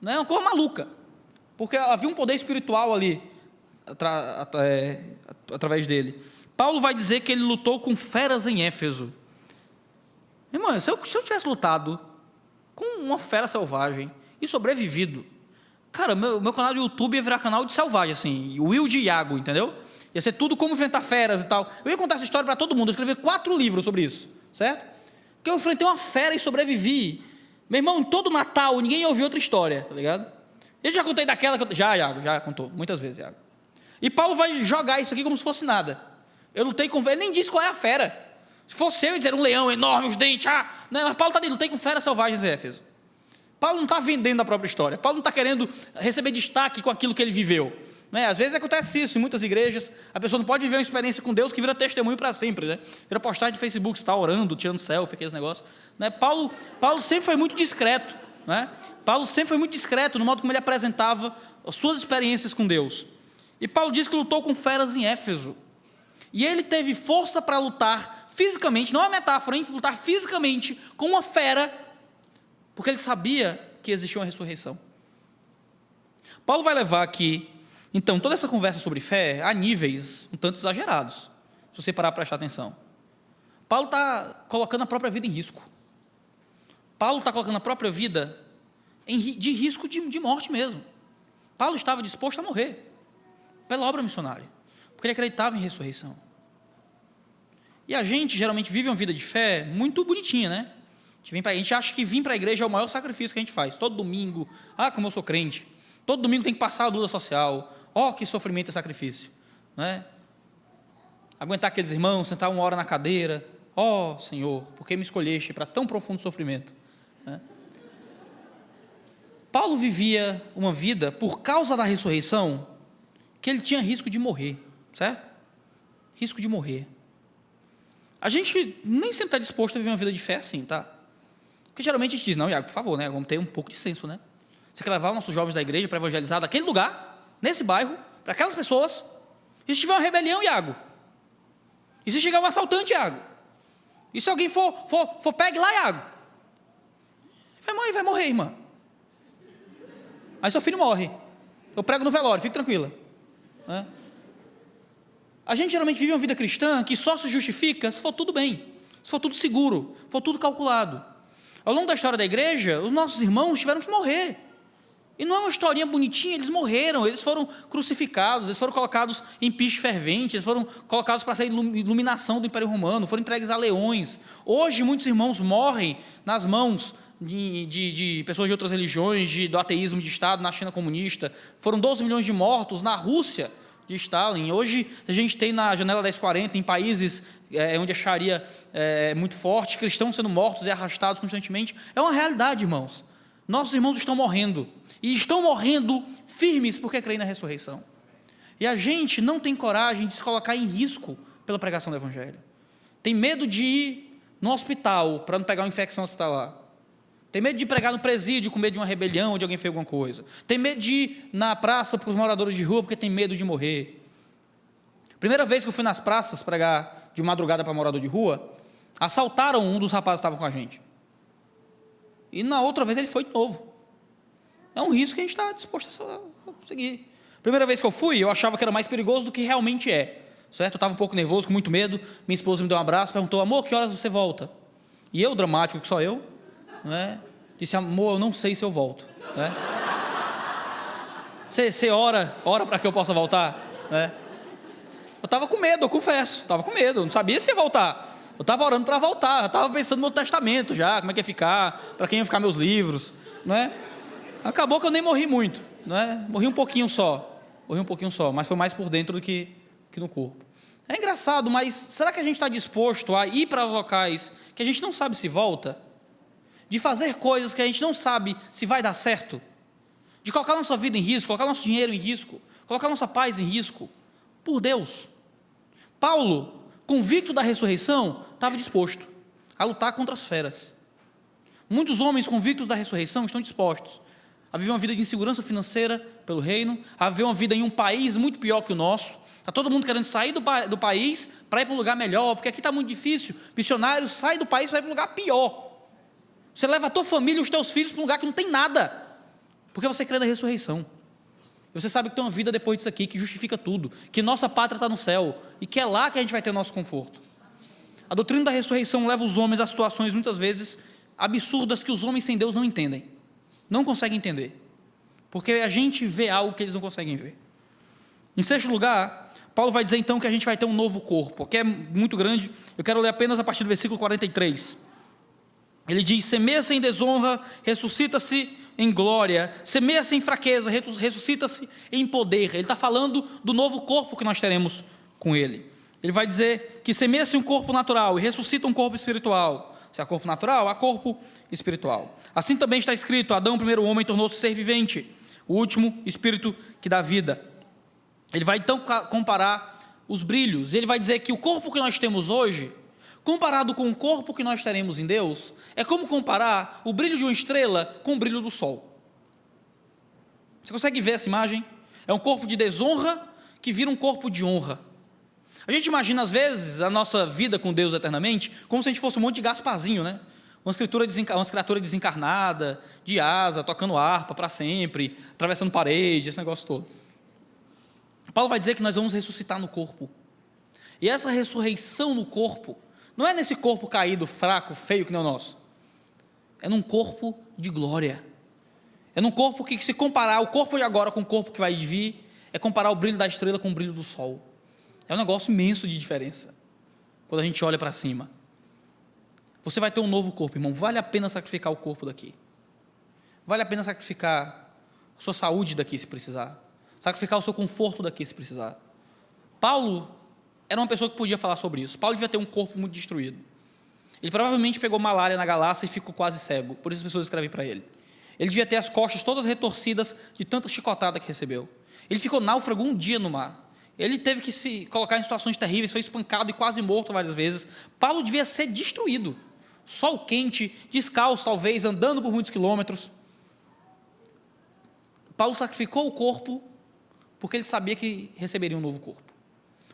É uma coisa maluca. Porque havia um poder espiritual ali, através dele. Paulo vai dizer que ele lutou com feras em Éfeso. Irmão, se eu tivesse lutado com uma fera selvagem e sobrevivido, cara, meu canal do YouTube ia virar canal de selvagem, assim, Will de Iago, entendeu? Ia ser tudo como enfrentar feras e tal. Eu ia contar essa história para todo mundo, eu escrevi 4 livros sobre isso, certo? Porque eu enfrentei uma fera e sobrevivi. Meu irmão, em todo Natal, ninguém ouviu outra história, tá ligado? Eu já contei daquela que já, Iago, já contou, muitas vezes, Iago. E Paulo vai jogar isso aqui como se fosse nada. Eu lutei com fera, ele nem disse qual é a fera. Se fosse eu, ia dizer um leão enorme, os dentes, não, mas Paulo está dizendo, lutei com feras selvagens em Éfeso. Paulo não está vendendo a própria história. Paulo não está querendo receber destaque com aquilo que ele viveu. Às vezes acontece isso em muitas igrejas, a pessoa não pode viver uma experiência com Deus que vira testemunho para sempre, né? Vira postagem de Facebook, você está orando, tirando selfie, aqueles negócios. Paulo sempre foi muito discreto, né? Paulo sempre foi muito discreto no modo como ele apresentava as suas experiências com Deus. E Paulo diz que lutou com feras em Éfeso. E ele teve força para lutar fisicamente, não é uma metáfora, hein? Lutar fisicamente com uma fera, porque ele sabia que existia uma ressurreição. Paulo vai levar aqui, então, toda essa conversa sobre fé a níveis um tanto exagerados, se você parar para prestar atenção. Paulo está colocando a própria vida em risco. Paulo está colocando a própria vida de risco de morte mesmo. Paulo estava disposto a morrer pela obra missionária, porque ele acreditava em ressurreição. E a gente geralmente vive uma vida de fé muito bonitinha, né? A gente acha que vir para a igreja é o maior sacrifício que a gente faz. Todo domingo, como eu sou crente, todo domingo tem que passar a luta social. Que sofrimento e sacrifício, né? Aguentar aqueles irmãos, sentar 1 hora na cadeira. Senhor, por que me escolheste para tão profundo sofrimento? Né? Paulo vivia uma vida, por causa da ressurreição, que ele tinha risco de morrer, certo? Risco de morrer. A gente nem sempre está disposto a viver uma vida de fé assim, tá? Porque geralmente a gente diz, não, Iago, por favor, né? Vamos ter um pouco de senso, né? Você quer levar os nossos jovens da igreja para evangelizar daquele lugar, nesse bairro, para aquelas pessoas, e se tiver uma rebelião, Iago? E se chegar um assaltante, Iago? E se alguém for pegue lá, Iago? Vai morrer, irmã. Aí seu filho morre. Eu prego no velório, fique tranquila. Né? A gente geralmente vive uma vida cristã que só se justifica se for tudo bem, se for tudo seguro, se for tudo calculado. Ao longo da história da igreja, os nossos irmãos tiveram que morrer. E não é uma historinha bonitinha, eles morreram, eles foram crucificados, eles foram colocados em piche fervente, eles foram colocados para ser iluminação do Império Romano, foram entregues a leões. Hoje, muitos irmãos morrem nas mãos de pessoas de outras religiões, do ateísmo de Estado na China comunista. Foram 12 milhões de mortos na Rússia de Stalin. Hoje, a gente tem na janela 1040, em países onde a Sharia é muito forte, cristãos sendo mortos e arrastados constantemente. É uma realidade, irmãos. Nossos irmãos estão morrendo. E estão morrendo firmes porque creem na ressurreição. E a gente não tem coragem de se colocar em risco pela pregação do Evangelho. Tem medo de ir no hospital para não pegar uma infecção hospitalar. Tem medo de pregar no presídio com medo de uma rebelião ou de alguém fez alguma coisa. Tem medo de ir na praça para os moradores de rua porque tem medo de morrer. Primeira vez que eu fui nas praças pregar de madrugada para morador de rua, assaltaram um dos rapazes que estavam com a gente. E na outra vez ele foi de novo. É um risco que a gente está disposto a seguir. Primeira vez que eu fui, eu achava que era mais perigoso do que realmente é. Certo? Eu estava um pouco nervoso, com muito medo. Minha esposa me deu um abraço, perguntou, amor, que horas você volta? E eu, dramático que só eu, né, disse, amor, eu não sei se eu volto. Né? Você ora para que eu possa voltar, né? Eu estava com medo, eu confesso, estava com medo, eu não sabia se ia voltar. Eu estava orando para voltar, eu estava pensando no meu testamento já, como é que ia ficar, para quem ia ficar meus livros, não é? Acabou que eu nem morri muito, não é? Morri um pouquinho só, mas foi mais por dentro do que no corpo. É engraçado, mas será que a gente está disposto a ir para os locais que a gente não sabe se volta? De fazer coisas que a gente não sabe se vai dar certo? De colocar nossa vida em risco, colocar nosso dinheiro em risco, colocar nossa paz em risco, por Deus. Paulo, convicto da ressurreição, estava disposto a lutar contra as feras. Muitos homens convictos da ressurreição estão dispostos a viver uma vida de insegurança financeira pelo reino, a viver uma vida em um país muito pior que o nosso. Está todo mundo querendo sair do país para ir para um lugar melhor, porque aqui está muito difícil. Missionários saem do país para ir para um lugar pior. Você leva a tua família e os teus filhos para um lugar que não tem nada, porque você crê na ressurreição. Você sabe que tem uma vida depois disso aqui que justifica tudo, que nossa pátria está no céu e que é lá que a gente vai ter nosso conforto. A doutrina da ressurreição leva os homens a situações muitas vezes absurdas que os homens sem Deus não entendem, não conseguem entender, porque a gente vê algo que eles não conseguem ver. Em sexto lugar, Paulo vai dizer então que a gente vai ter um novo corpo, que é muito grande. Eu quero ler apenas a partir do versículo 43. Ele diz: semeia-se em desonra, ressuscita-se em glória, semeia-se em fraqueza, ressuscita-se em poder. Ele está falando do novo corpo que nós teremos com ele. Ele vai dizer que semeia-se um corpo natural e ressuscita um corpo espiritual. Se há corpo natural, há corpo espiritual. Assim também está escrito: Adão, o primeiro homem, tornou-se ser vivente, o último, espírito que dá vida. Ele vai então comparar os brilhos. Ele vai dizer que o corpo que nós temos hoje, comparado com o corpo que nós teremos em Deus, é como comparar o brilho de uma estrela com o brilho do sol. Você consegue ver essa imagem? É um corpo de desonra que vira um corpo de honra. A gente imagina às vezes a nossa vida com Deus eternamente como se a gente fosse um monte de Gasparzinho, né? Uma criatura desencarnada, de asa, tocando harpa para sempre, atravessando parede, esse negócio todo. Paulo vai dizer que nós vamos ressuscitar no corpo. E essa ressurreição no corpo não é nesse corpo caído, fraco, feio que nem o nosso. É num corpo de glória. É num corpo que, se comparar o corpo de agora com o corpo que vai vir, é comparar o brilho da estrela com o brilho do sol. É um negócio imenso de diferença, quando a gente olha para cima. Você vai ter um novo corpo, irmão. Vale a pena sacrificar o corpo daqui. Vale a pena sacrificar a sua saúde daqui, se precisar. Sacrificar o seu conforto daqui, se precisar. Paulo era uma pessoa que podia falar sobre isso. Paulo devia ter um corpo muito destruído. Ele provavelmente pegou malária na Galácia e ficou quase cego. Por isso as pessoas escrevem para ele. Ele devia ter as costas todas retorcidas de tanta chicotada que recebeu. Ele ficou náufrago um dia no mar. Ele teve que se colocar em situações terríveis, foi espancado e quase morto várias vezes. Paulo devia ser destruído. Sol quente, descalço talvez, andando por muitos quilômetros. Paulo sacrificou o corpo porque ele sabia que receberia um novo corpo.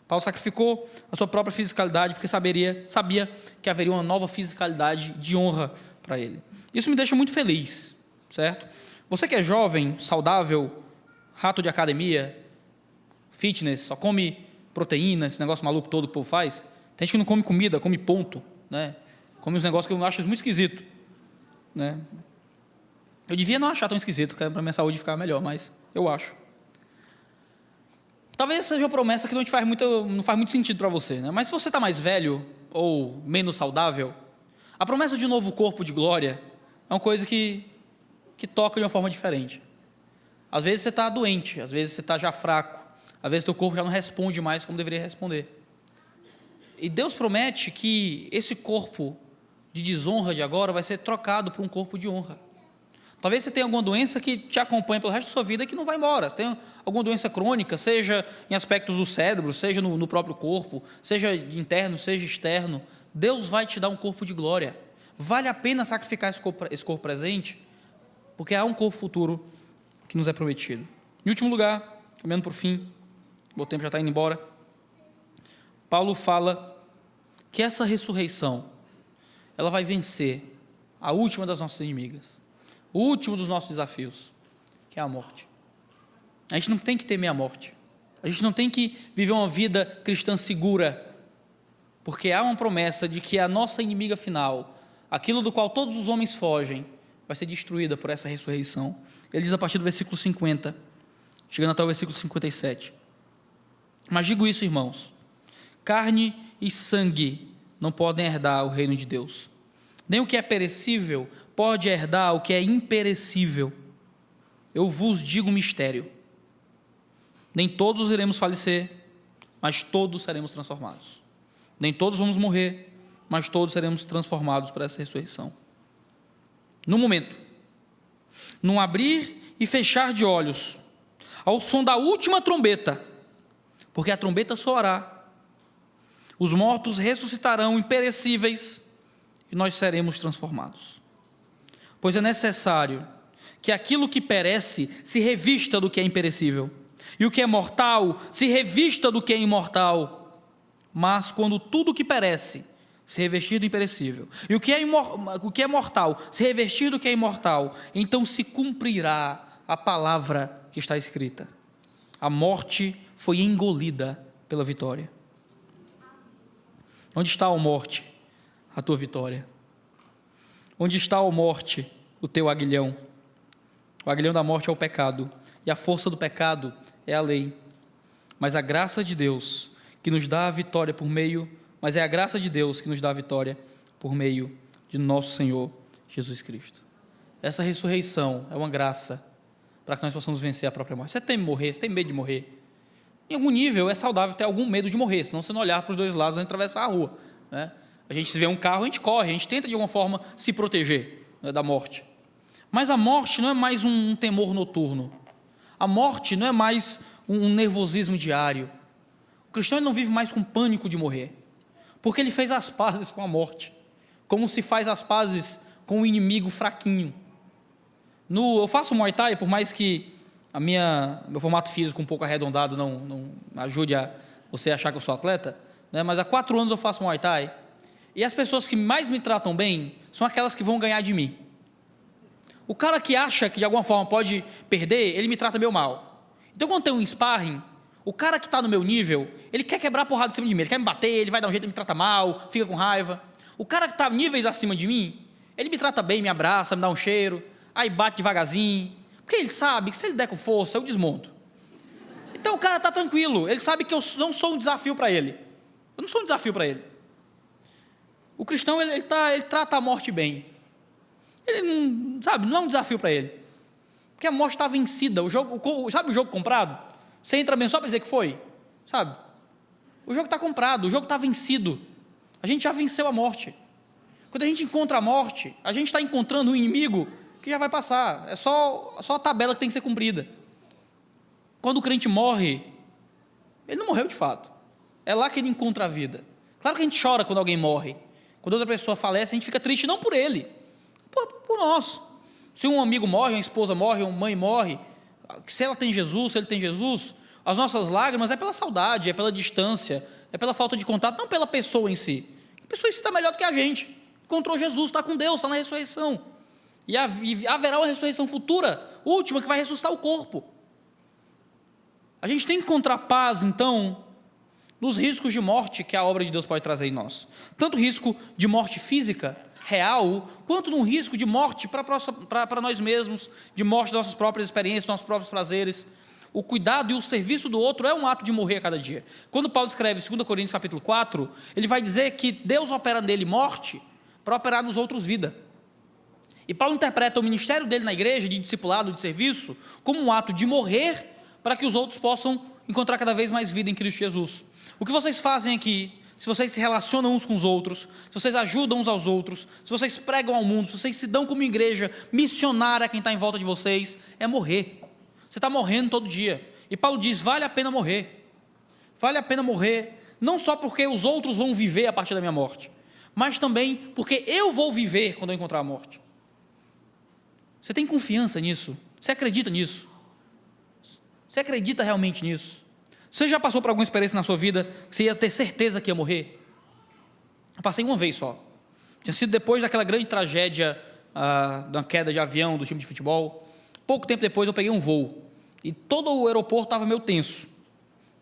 Paulo sacrificou a sua própria fisicalidade porque sabia que haveria uma nova fisicalidade de honra para ele. Isso me deixa muito feliz, certo? Você que é jovem, saudável, rato de academia, fitness, só come proteína, esse negócio maluco todo que o povo faz. Tem gente que não come comida, come ponto, né? Come uns negócios que eu acho muito esquisito, né? Eu devia não achar tão esquisito, para a minha saúde ficar melhor, mas eu acho. Talvez seja uma promessa que não faz muito sentido para você, né? Mas se você está mais velho ou menos saudável, a promessa de um novo corpo de glória é uma coisa que toca de uma forma diferente. Às vezes você está doente, às vezes você está já fraco, às vezes teu corpo já não responde mais como deveria responder. E Deus promete que esse corpo de desonra de agora vai ser trocado por um corpo de honra. Talvez você tenha alguma doença que te acompanhe pelo resto da sua vida e que não vai embora. Você tem alguma doença crônica, seja em aspectos do cérebro, seja no próprio corpo, seja interno, seja externo. Deus vai te dar um corpo de glória. Vale a pena sacrificar esse corpo presente, porque há um corpo futuro que nos é prometido. Em último lugar, caminhando para o fim, o tempo já está indo embora, Paulo fala que essa ressurreição, ela vai vencer a última das nossas inimigas, o último dos nossos desafios, que é a morte. A gente não tem que temer a morte. A gente não tem que viver uma vida cristã segura, porque há uma promessa de que a nossa inimiga final, aquilo do qual todos os homens fogem, vai ser destruída por essa ressurreição. Ele diz a partir do versículo 50, chegando até o versículo 57. Mas digo isso, irmãos: carne e sangue não podem herdar o reino de Deus. Nem o que é perecível pode herdar o que é imperecível. Eu vos digo um mistério: nem todos iremos falecer, mas todos seremos transformados. Nem todos vamos morrer, mas todos seremos transformados por essa ressurreição. No momento, num abrir e fechar de olhos, ao som da última trombeta, porque a trombeta soará, os mortos ressuscitarão imperecíveis e nós seremos transformados. Pois é necessário que aquilo que perece se revista do que é imperecível, e o que é mortal se revista do que é imortal. Mas quando tudo que perece se revestir do imperecível, e o que é mortal se revestir do que é imortal, então se cumprirá a palavra que está escrita: a morte foi engolida pela vitória. Onde está, ó morte, a tua vitória? Onde está, ó morte, o teu aguilhão? O aguilhão da morte é o pecado, e a força do pecado é a lei. Mas a graça de Deus que nos dá a vitória por meio, mas é a graça de Deus que nos dá a vitória por meio de nosso Senhor Jesus Cristo. Essa ressurreição é uma graça para que nós possamos vencer a própria morte. Você teme morrer? Você tem medo de morrer? Em algum nível é saudável ter algum medo de morrer, senão você não olhar para os dois lados antes de atravessar a rua, né? A gente se vê um carro, a gente corre, a gente tenta de alguma forma se proteger, né, da morte. Mas a morte não é mais um temor noturno. A morte não é mais um nervosismo diário. O cristão ele não vive mais com pânico de morrer, porque ele fez as pazes com a morte, como se faz as pazes com o inimigo fraquinho. Eu faço Muay Thai, por mais que meu formato físico um pouco arredondado não ajude a você achar que eu sou atleta, né? Mas há 4 anos eu faço Muay Thai, e as pessoas que mais me tratam bem são aquelas que vão ganhar de mim. O cara que acha que de alguma forma pode perder, ele me trata meio mal. Então quando tem um sparring, o cara que está no meu nível, ele quer quebrar a porrada em cima de mim, ele quer me bater, ele vai dar um jeito, ele me trata mal, fica com raiva. O cara que está níveis acima de mim, ele me trata bem, me abraça, me dá um cheiro, aí bate devagarzinho, porque ele sabe que se ele der com força, eu desmonto. Então o cara está tranquilo, ele sabe que eu não sou um desafio para ele. Eu não sou um desafio para ele. O cristão, ele trata a morte bem. Ele não é um desafio para ele. Porque a morte está vencida. Sabe o jogo comprado? Você entra bem só para dizer que foi? Sabe? O jogo está comprado, o jogo está vencido. A gente já venceu a morte. Quando a gente encontra a morte, a gente está encontrando um inimigo que já vai passar. É só a tabela que tem que ser cumprida. Quando o crente morre, ele não morreu de fato. É lá que ele encontra a vida. Claro que a gente chora quando alguém morre. Quando outra pessoa falece, a gente fica triste não por ele, por nós. Se um amigo morre, uma esposa morre, uma mãe morre, se ela tem Jesus, se ele tem Jesus, as nossas lágrimas é pela saudade, é pela distância, é pela falta de contato, não pela pessoa em si. A pessoa em si está melhor do que a gente. Encontrou Jesus, está com Deus, está na ressurreição. E haverá uma ressurreição futura, última, que vai ressuscitar o corpo. A gente tem que encontrar paz, então, nos riscos de morte que a obra de Deus pode trazer em nós. Tanto risco de morte física, real, quanto num risco de morte para nós mesmos, de morte das nossas próprias experiências, dos nossos próprios prazeres. O cuidado e o serviço do outro é um ato de morrer a cada dia. Quando Paulo escreve 2 Coríntios capítulo 4, ele vai dizer que Deus opera nele morte para operar nos outros vida. E Paulo interpreta o ministério dele na igreja, de discipulado, de serviço, como um ato de morrer para que os outros possam encontrar cada vez mais vida em Cristo Jesus. O que vocês fazem aqui, se vocês se relacionam uns com os outros, se vocês ajudam uns aos outros, se vocês pregam ao mundo, se vocês se dão como igreja missionária a quem está em volta de vocês, é morrer. Você está morrendo todo dia. E Paulo diz, vale a pena morrer. Vale a pena morrer, não só porque os outros vão viver a partir da minha morte, mas também porque eu vou viver quando eu encontrar a morte. Você tem confiança nisso? Você acredita nisso? Você acredita realmente nisso? Você já passou por alguma experiência na sua vida que você ia ter certeza que ia morrer? Eu passei uma vez só. Tinha sido depois daquela grande tragédia da queda de avião do time de futebol. Pouco tempo depois eu peguei um voo. E todo o aeroporto estava meio tenso.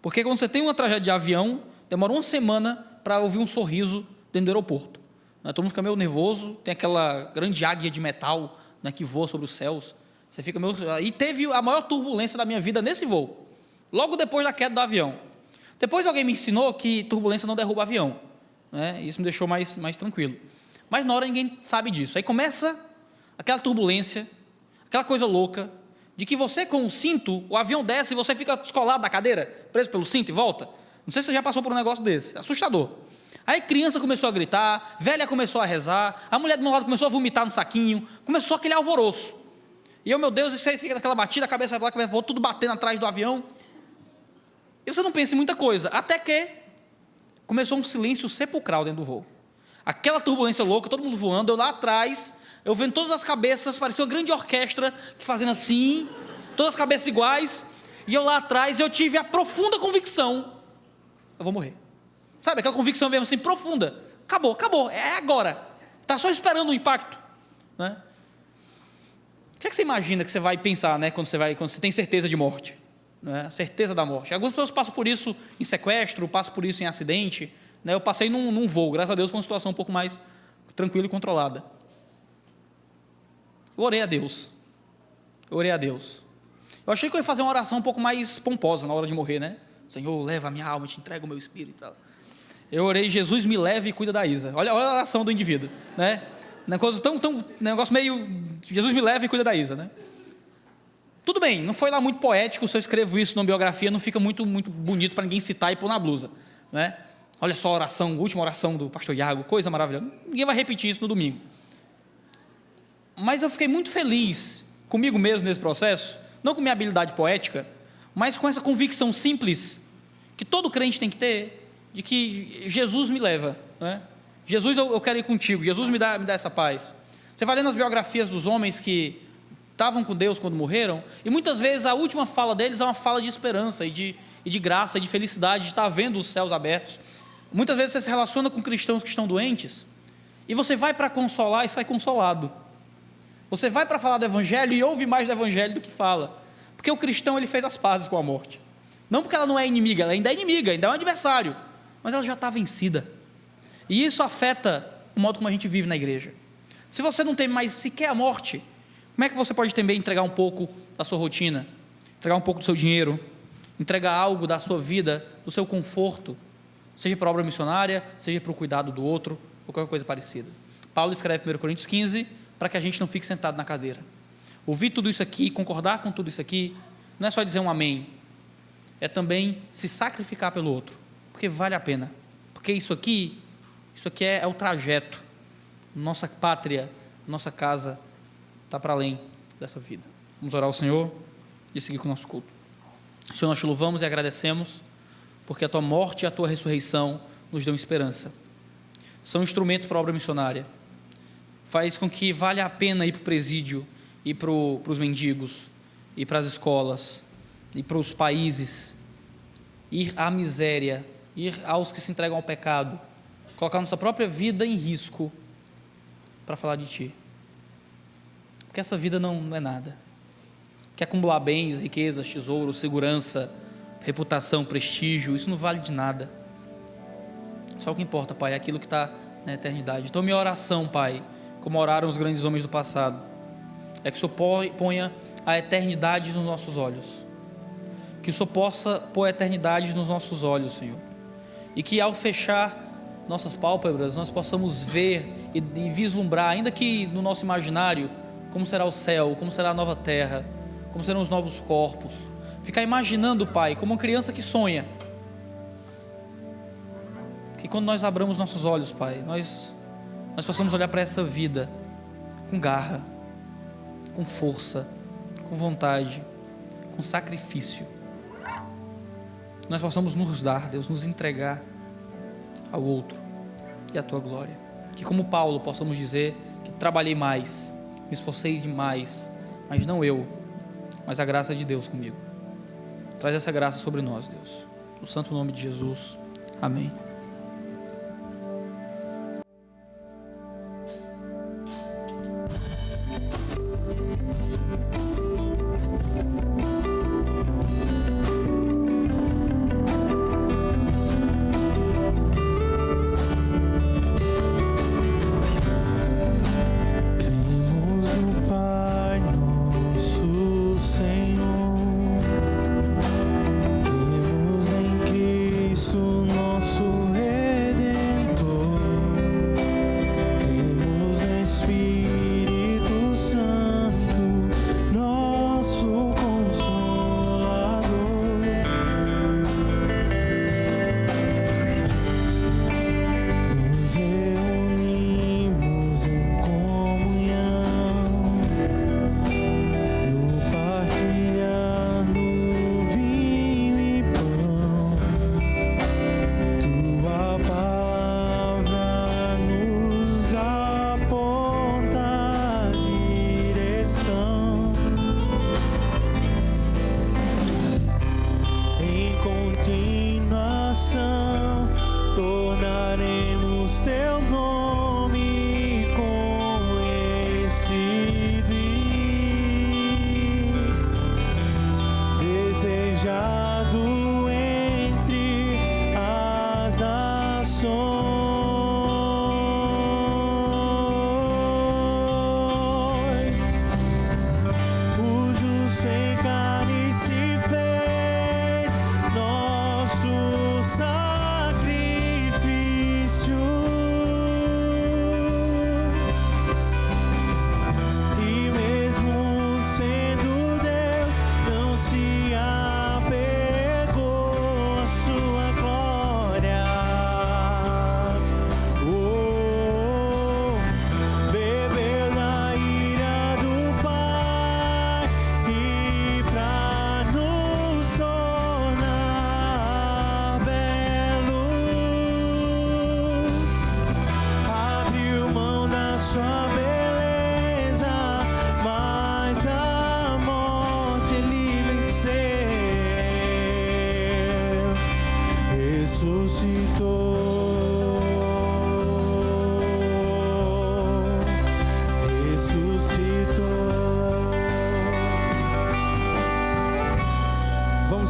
Porque quando você tem uma tragédia de avião, demora uma semana para ouvir um sorriso dentro do aeroporto. Todo mundo fica meio nervoso. Tem aquela grande águia de metal, né, que voa sobre os céus. Você fica meio... E teve a maior turbulência da minha vida nesse voo, logo depois da queda do avião. Depois alguém me ensinou que turbulência não derruba avião, né? Isso me deixou mais tranquilo. Mas na hora ninguém sabe disso. Aí começa aquela turbulência, aquela coisa louca, de que você com o cinto, o avião desce e você fica descolado da cadeira, preso pelo cinto e volta. Não sei se você já passou por um negócio desse, assustador. Aí criança começou a gritar, velha começou a rezar, a mulher do meu lado começou a vomitar no saquinho, começou aquele alvoroço. E eu, meu Deus, e você fica naquela batida, a cabeça vai lá, a cabeça volta, tudo batendo atrás do avião. E você não pensa em muita coisa, até que começou um silêncio sepulcral dentro do voo. Aquela turbulência louca, todo mundo voando, eu lá atrás, eu vendo todas as cabeças, parecia uma grande orquestra, que fazendo assim, todas as cabeças iguais, e eu lá atrás, eu tive a profunda convicção, eu vou morrer. Sabe, aquela convicção mesmo assim, profunda. Acabou, é agora. Está só esperando o impacto, né? O que é que você imagina que você vai pensar, né, quando você tem certeza de morte? Né? Certeza da morte. Algumas pessoas passam por isso em sequestro, passam por isso em acidente, né? Eu passei num voo, graças a Deus foi uma situação um pouco mais tranquila e controlada. Eu orei a Deus. Eu achei que eu ia fazer uma oração um pouco mais pomposa na hora de morrer, né? Senhor, leva a minha alma, te entrego o meu espírito e tal. Eu orei, Jesus me leve e cuida da Isa. Olha a oração do indivíduo, né? Negócio meio, Jesus me leva e cuida da Isa, né? Tudo bem, não foi lá muito poético, se eu escrevo isso numa biografia, não fica muito bonito para ninguém citar e pôr na blusa, né? Olha só a oração, a última oração do pastor Iago, coisa maravilhosa. Ninguém vai repetir isso no domingo. Mas eu fiquei muito feliz comigo mesmo nesse processo, não com minha habilidade poética, mas com essa convicção simples, que todo crente tem que ter, de que Jesus me leva, né? Jesus, eu quero ir contigo, Jesus me dá essa paz. Você vai lendo as biografias dos homens que estavam com Deus quando morreram, e muitas vezes a última fala deles é uma fala de esperança, e de graça, e de felicidade, de estar vendo os céus abertos. Muitas vezes você se relaciona com cristãos que estão doentes, e você vai para consolar e sai consolado. Você vai para falar do Evangelho e ouve mais do Evangelho do que fala, porque o cristão ele fez as pazes com a morte, não porque ela não é inimiga, ela ainda é inimiga, ainda é um adversário, mas ela já está vencida, e isso afeta o modo como a gente vive na igreja. Se você não tem mais sequer a morte, como é que você pode também entregar um pouco da sua rotina, entregar um pouco do seu dinheiro, entregar algo da sua vida, do seu conforto, seja para a obra missionária, seja para o cuidado do outro, ou qualquer coisa parecida? Paulo escreve em 1 Coríntios 15, para que a gente não fique sentado na cadeira. Ouvir tudo isso aqui, concordar com tudo isso aqui, não é só dizer um amém, é também se sacrificar pelo outro, porque vale a pena, porque isso aqui é o trajeto, nossa pátria, nossa casa, está para além dessa vida. Vamos orar ao Senhor e seguir com o nosso culto. Senhor, nós te louvamos e agradecemos, porque a tua morte e a tua ressurreição nos dão esperança, são instrumentos para a obra missionária, faz com que valha a pena ir para o presídio, ir para os mendigos, ir para as escolas, ir para os países, ir à miséria, ir aos que se entregam ao pecado, colocar nossa própria vida em risco para falar de Ti, porque essa vida não é nada, que acumular bens, riquezas, tesouros, segurança, reputação, prestígio, isso não vale de nada. Só o que importa, Pai, é aquilo que está na eternidade. Então minha oração, Pai, como oraram os grandes homens do passado, é que o Senhor ponha a eternidade nos nossos olhos, que o Senhor possa pôr a eternidade nos nossos olhos, Senhor, e que ao fechar nossas pálpebras nós possamos ver e vislumbrar, ainda que no nosso imaginário, como será o céu, como será a nova terra, como serão os novos corpos, ficar imaginando, Pai, como uma criança que sonha, que quando nós abramos nossos olhos, Pai, nós possamos olhar para essa vida com garra, com força, com vontade, com sacrifício. Nós possamos nos dar, Deus, nos entregar ao outro e à Tua glória. Que como Paulo possamos dizer que trabalhei mais, me esforcei demais, mas não eu, mas a graça de Deus comigo. Traz essa graça sobre nós, Deus. No santo nome de Jesus. Amém. Cremos no Pai Nosso,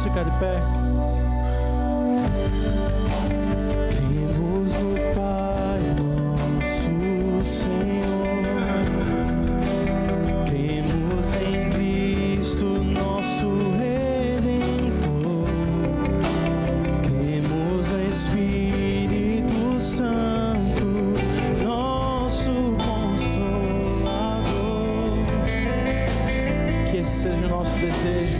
ficar de pé? Cremos no Pai nosso Senhor, cremos em Cristo nosso Redentor, cremos no Espírito Santo, nosso Consolador. Que esse seja o nosso desejo.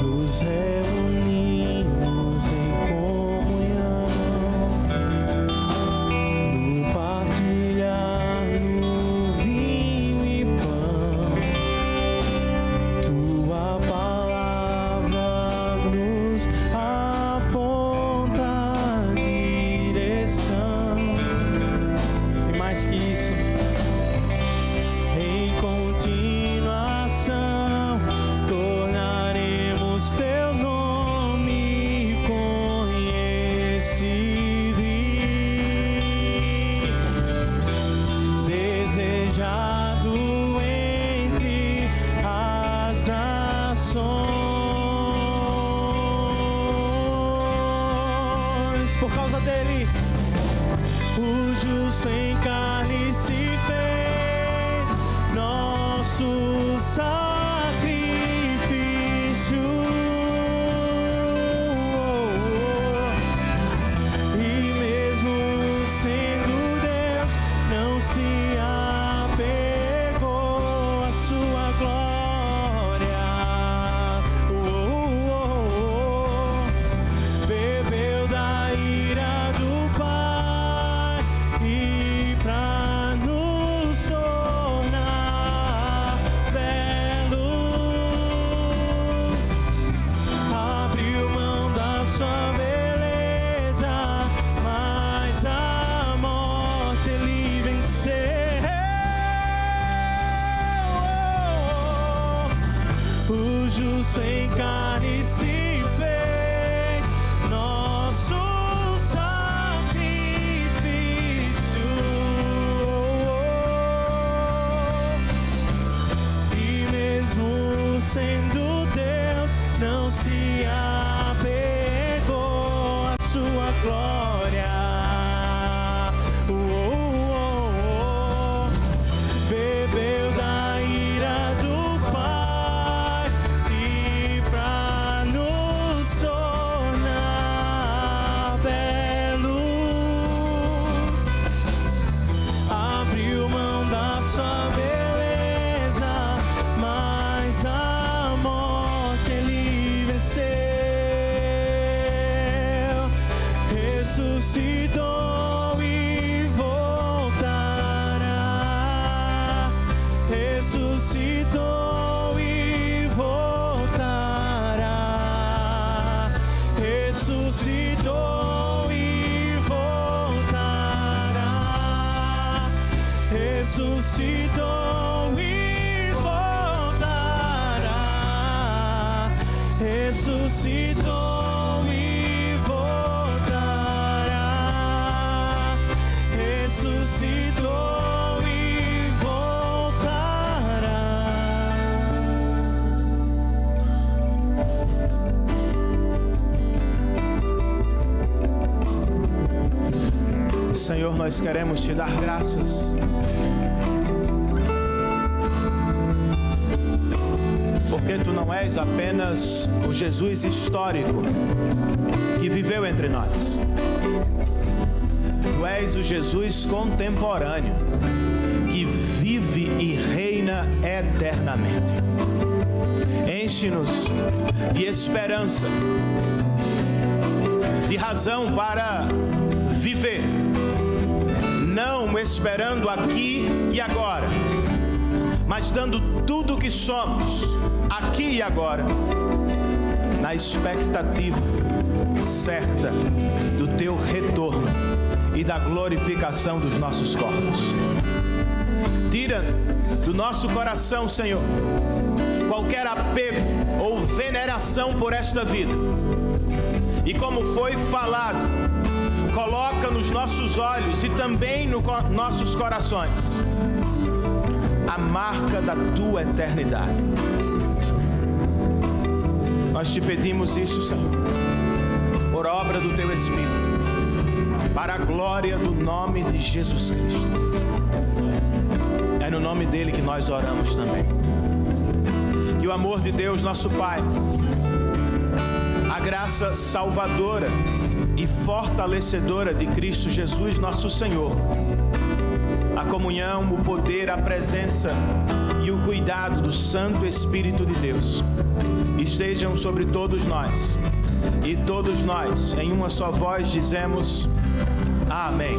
Nos reunimos em comunhão, no partilhar no vinho e pão. Tua palavra nos aponta a direção. E mais que isso, em continuação tornaremos teu nome conhecido e desejado entre as nações. Por causa dele, o justo em carne se fez nosso sacrifício, e mesmo sendo Deus, não se apegou à sua glória. Bebeu da ira do Pai e pra nos tornar belos, abriu mão da sua beleza, mas a morte ele venceu. O justo em carne se fez nosso sacrifício, e mesmo sendo Deus, não se apegou à sua glória. Bebeu da ira do Pai e pra nos tornar belos, abriu mão da sua beleza, mas a morte ele venceu. Ressuscitou e voltará. Ressuscitou e voltará. Ressuscitou e voltará. Ressuscitou e voltará. Ressuscitou e voltará. Ressuscitou e voltará. Senhor, nós queremos te dar graças, porque tu não és apenas o Jesus histórico que viveu entre nós. Tu és o Jesus contemporâneo que vive e reina eternamente. Enche-nos de esperança, de razão para viver, não esperando aqui e agora, mas dando tudo o que somos aqui e agora, na expectativa certa do teu retorno e da glorificação dos nossos corpos. Tira do nosso coração, Senhor, qualquer apego ou veneração por esta vida. E como foi falado, coloca nos nossos olhos e também nos nossos corações a marca da tua eternidade. Nós te pedimos isso, Senhor, por obra do Teu Espírito, para a glória do nome de Jesus Cristo. É no nome dEle que nós oramos também. Que o amor de Deus, nosso Pai, a graça salvadora e fortalecedora de Cristo Jesus, nosso Senhor, a comunhão, o poder, a presença e o cuidado do Santo Espírito de Deus estejam sobre todos nós. E todos nós, em uma só voz, dizemos amém.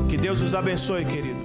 Que Deus os abençoe, queridos.